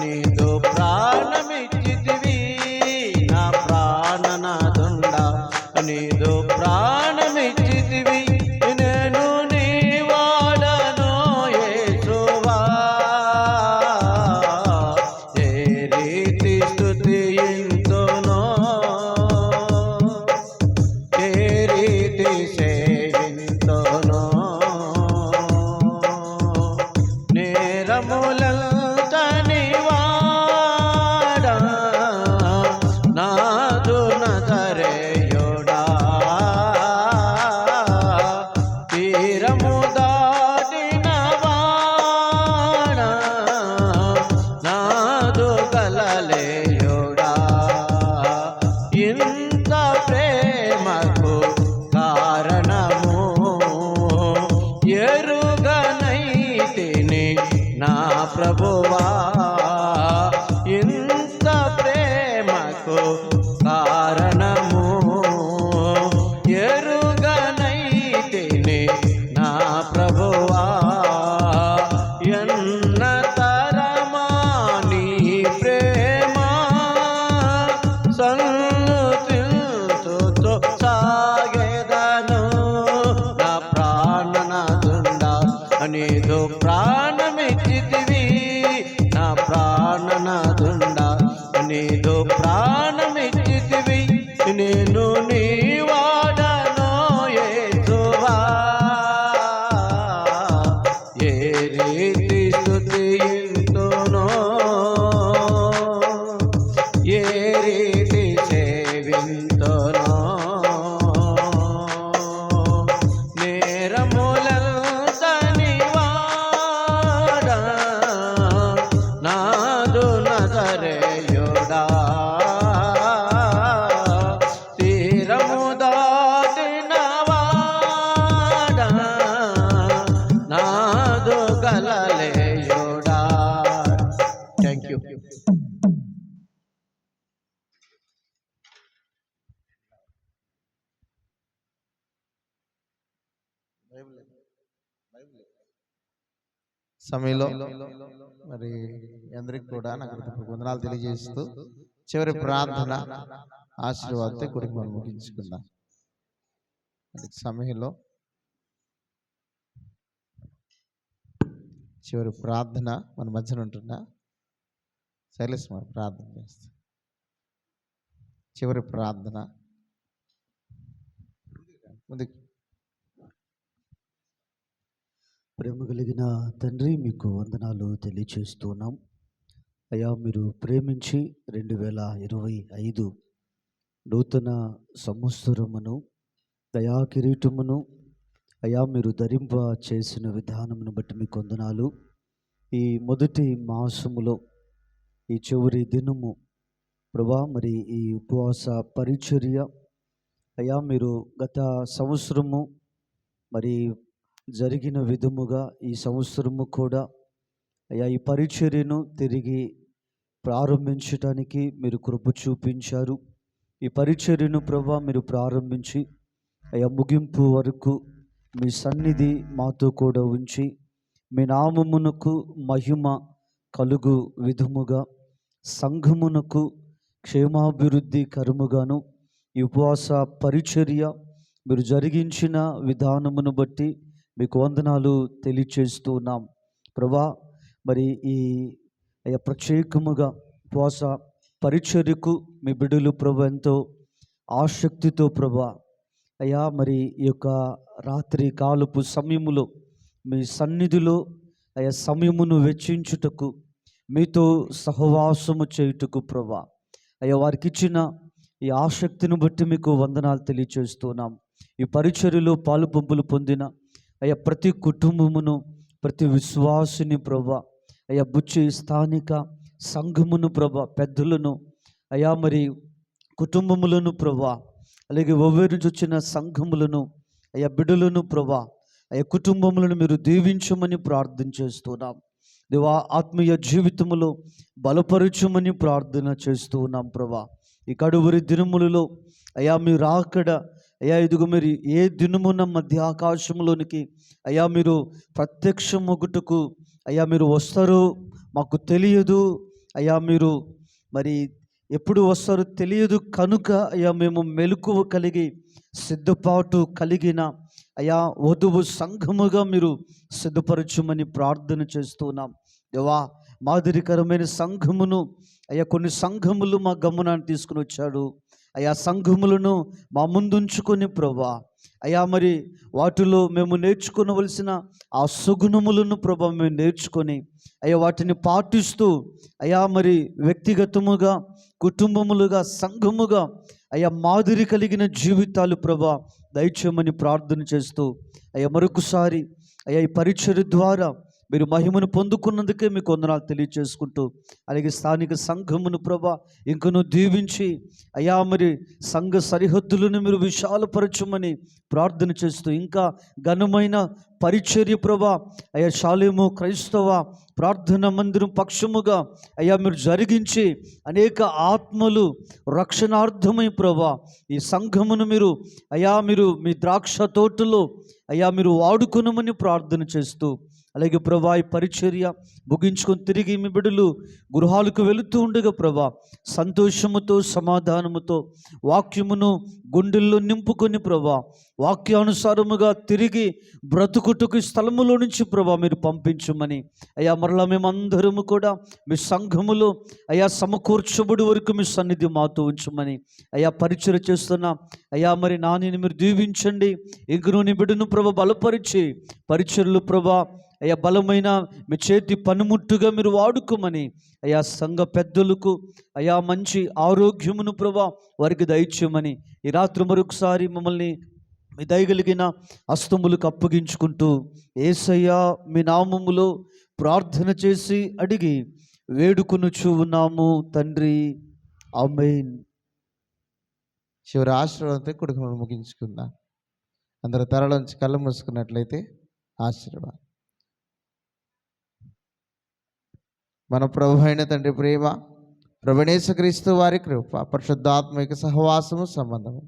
నీదు ప్రాణమిచ్చితివి నా ప్రాణనాథుండ నీదు ప్రాణమిచ్చితివి నేను నీ వాడను యేసువా ఏ రీతి స్తుతింతునో ఏ రీతి సేవింతునో నేరములంతని వాడా నాదు నజరేయుడా తీరము దాటిన వాడా నాదు గలలేయుడా ఇంత ప్రేమకు కారణము ఎరుగనైతిని నా ప్రభువా ఇంత ప్రేమకు కారణము ఎరుగనైతిని నా ప్రభువా ఎన్న తరమా నీ ప్రేమ సన్నుతిల్తుతో సాగెదను నా ప్రాణనాథుండ నీదు ప్రాణమిచ్చితివి నా ప్రాణనాథుండ నీదు ప్రాణమిచ్చితివి నేను నీ వాడను యేసువా ఏ రీతి స్తుతింతునో ఏ రీతి సేవింతునో నేరములంతని వాడా నాదు నజరేయుడా తీరము దాటిన వాడా నాదు గలలేయుడా థ్యాంక్ యూ సమయంలో మరి అందరికి కూడా నాకు వందనాలు తెలియజేస్తూ చివరి ప్రార్థన ఆశీర్వాదంతో కొరికి మనం ముగించుకుందాం. సమయంలో చివరి ప్రార్థన మన మధ్యన ఉంటున్నా శైలేష్ మరి ప్రార్థన చేస్తాం. చివరి ప్రార్థన ముందుకు. ప్రేమ కలిగిన తండ్రి, మీకు వందనాలు తెలియచేస్తున్నాం. అయ్యా, మీరు ప్రేమించి 2025 నూతన సంవత్సరమును దయా కిరీటమును అయ్యా మీరు ధరింప చేసిన విధానమును బట్టి మీకు వందనాలు. ఈ మొదటి మాసములో ఈ చివరి దినము ప్రభా, మరి ఈ ఉపవాస పరిచర్య అయ్యా మీరు గత సంవత్సరము మరి జరిగిన విధముగా ఈ సంవత్సరము కూడా అయ్యా ఈ పరిచర్యను తిరిగి ప్రారంభించటానికి మీరు కృప చూపించారు. ఈ పరిచర్యను ప్రభా మీరు ప్రారంభించి అయ్యా ముగింపు వరకు మీ సన్నిధి మాతో కూడా ఉంచి మీ నామమునకు మహిమ కలుగు విధముగా సంఘమునకు క్షేమాభివృద్ధి కరముగాను ఈ ఉపవాస పరిచర్య మీరు జరిగించిన విధానమును బట్టి మీకు వందనాలు తెలియచేస్తున్నాం ప్రభా. మరి ఈ అయ్యా ప్రత్యేకముగా ఉపవాస పరిచర్యకు మీ బిడ్డలు ప్రభు ఎంతో ఆసక్తితో ప్రభా అయ్యా మరి ఈ యొక్క రాత్రి కాలపు సమయములో మీ సన్నిధిలో అయ్యా సమయమును వెచ్చించుటకు మీతో సహవాసము చేయుటకు ప్రభా అయ్యా వారికి ఇచ్చిన ఈ ఆసక్తిని బట్టి మీకు వందనాలు తెలియచేస్తున్నాం. ఈ పరిచర్యలో పాలు పంపులు పొందిన అయ్యా ప్రతి కుటుంబమును ప్రతి విశ్వాసుని ప్రభా అయ్యా బుచ్చి స్థానిక సంఘమును ప్రభా, పెద్దలను అయా మరి కుటుంబములను ప్రభా, అలాగే ఒవ్వేరు నుంచి వచ్చిన సంఘములను అయా బిడ్డలను ప్రభా, అయా కుటుంబములను మీరు దీవించమని ప్రార్థన చేస్తున్నాం. దేవా, ఆత్మీయ జీవితములో బలపరచుమని ప్రార్థన చేస్తూ ఉన్నాం ప్రభా. ఈ కడువరి దినములలో అయా మీరు రాకడ అయా ఇదిగో మీరు ఏ దినమున మధ్య ఆకాశంలోనికి అయా మీరు ప్రత్యక్షమొగుటకు అయా మీరు వస్తారో మాకు తెలియదు. అయా మీరు మరి ఎప్పుడు వస్తారో తెలియదు కనుక అయా మేము మెలకువ కలిగి సిద్ధపాటు కలిగిన అయా వధువు సంఘముగా మీరు సిద్ధపరచుమని ప్రార్థన చేస్తున్నాం. దేవా, మాదిరికరమైన సంఘమును అయ్యా కొన్ని సంఘములు మా గమనాన్ని తీసుకుని వచ్చాడు. అయా సంఘములను మా ముందుంచుకొని ప్రభా, అయా మరి వాటిలో మేము నేర్చుకోవలసిన ఆ సుగుణములను ప్రభా మేము నేర్చుకొని అయ్యా వాటిని పాటిస్తూ అయా మరి వ్యక్తిగతముగా, కుటుంబములుగా, సంఘముగా అయ్యా మాదిరి కలిగిన జీవితాలు ప్రభా దయచేయమని ప్రార్థన చేస్తూ అయ్యా మరొకసారి అయ్యా ఈ పరిచర్య ద్వారా మీరు మహిమను పొందుకున్నందుకే మీకు వందనాలు తెలియచేసుకుంటూ, అలాగే స్థానిక సంఘమును ప్రభా ఇంకను దీవించి అయా మరి సంఘ సరిహద్దులను మీరు విశాలపరచమని ప్రార్థన చేస్తూ, ఇంకా ఘనమైన పరిచర్య ప్రభా అయ్యా షాలేము క్రైస్తవ ప్రార్థన మందిరం పక్షముగా అయ్యా మీరు జరిగించి అనేక ఆత్మలు రక్షణార్థమై ప్రభా ఈ సంఘమును మీరు అయా మీరు మీ ద్రాక్ష తోటలో అయ్యా మీరు వాడుకునమని ప్రార్థన చేస్తూ, అలాగే ప్రభా ఈ పరిచర్య ముగించుకొని తిరిగి మీ బిడ్డలు గృహాలకు వెళుతూ ఉండగా ప్రభా సంతోషముతో, సమాధానముతో వాక్యమును గుండెల్లో నింపుకొని ప్రభా వాక్యానుసారముగా తిరిగి బ్రతుకుటకు స్థలములో నుంచి ప్రభా మీరు పంపించమని అయ్యా మరలా మేమందరము కూడా మీ సంఘములో అయ్యా సమకూర్చబడి వరకు మీ సన్నిధి మాతో ఉంచమని అయ్యా పరిచర్య చేస్తున్నా అయ్యా మరి నానిని మీరు దీవించండి. ఇంకను నీ బిడ్డను ప్రభా బలపరిచి పరిచర్యలు ప్రభా అయ్యా బలమైన మీ చేతి పనిముట్టుగా మీరు వాడుకోమని అయ్యా సంఘ పెద్దలకు అయ్యా మంచి ఆరోగ్యమును ప్రభా వారికి దయచేయమని ఈ రాత్రి మరొకసారి మమ్మల్ని మీ దయగలిగిన హస్తములకు అప్పగించుకుంటూ యేసయ్యా మీ నామములో ప్రార్థన చేసి అడిగి వేడుకొనుచు ఉన్నాము తండ్రి, ఆమేన్. చివరి ఆశీర్వాదంతో కొడుకును ముగించుకుందాం. అందరూ తరలోంచి కళ్ళు మూసుకున్నట్లయితే ఆశీర్వాదం. మన ప్రభు అయిన తండ్రి ప్రేమ, ప్రభునేసుక్రీస్తు వారి కృప, పరిశుద్ధాత్మిక సహవాసము, సంబంధము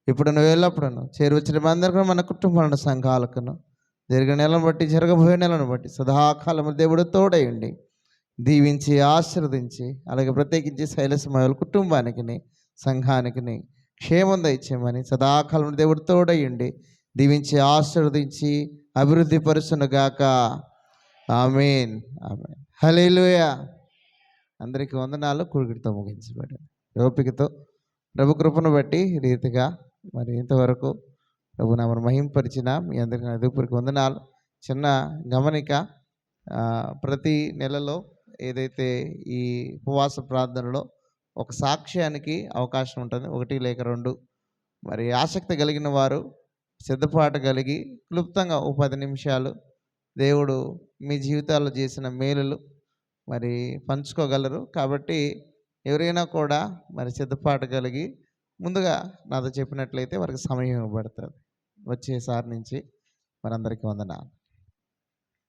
ఇప్పుడు ఎల్లప్పుడూ చేరువచ్చిన అందరికీ, మన కుటుంబాలను, సంఘాలకును జరిగిన నెలను బట్టి, జరగబోయే నెలను బట్టి సదాకాలము దేవుడు తోడయండి, దీవించి ఆశీర్వదించి, అలాగే ప్రత్యేకించి శైలసమయుల కుటుంబానికి, సంఘానికి క్షేమం దయచేయమని సదాకాలం దేవుడు తోడయండి, దీవించి ఆశీర్వదించి అభివృద్ధి పరుచునుగాక. ఆమేన్, ఆమేన్. హల్లెలూయా. అందరికీ వందనాలు. కూడికితో ముగించబడింది. ఓపికతో ప్రభు కృపను బట్టి రీతిగా మరి ఇంతవరకు ప్రభు నామను మహింపరిచిన మీ అందరికీ హృదయపూర్వక వందనాలు. చిన్న గమనిక, ప్రతి నెలలో ఏదైతే ఈ ఉపవాస ప్రార్థనలో ఒక సాక్ష్యానికి అవకాశం ఉంటుంది, 1 లేక 2. మరి ఆసక్తి కలిగిన వారు సిద్ధపాటు కలిగి క్లుప్తంగా 10 నిమిషాలు దేవుడు మీ జీవితాల్లో చేసిన మేలులు మరి పంచుకోగలరు. కాబట్టి ఎవరైనా కూడా మరి సిద్ధపాటు కలిగి ముందుగా నాతో చెప్పినట్లయితే వారికి సమయం ఇవ్వబడుతుంది. వచ్చేసారి నుంచి మనందరికీ వందనాలు.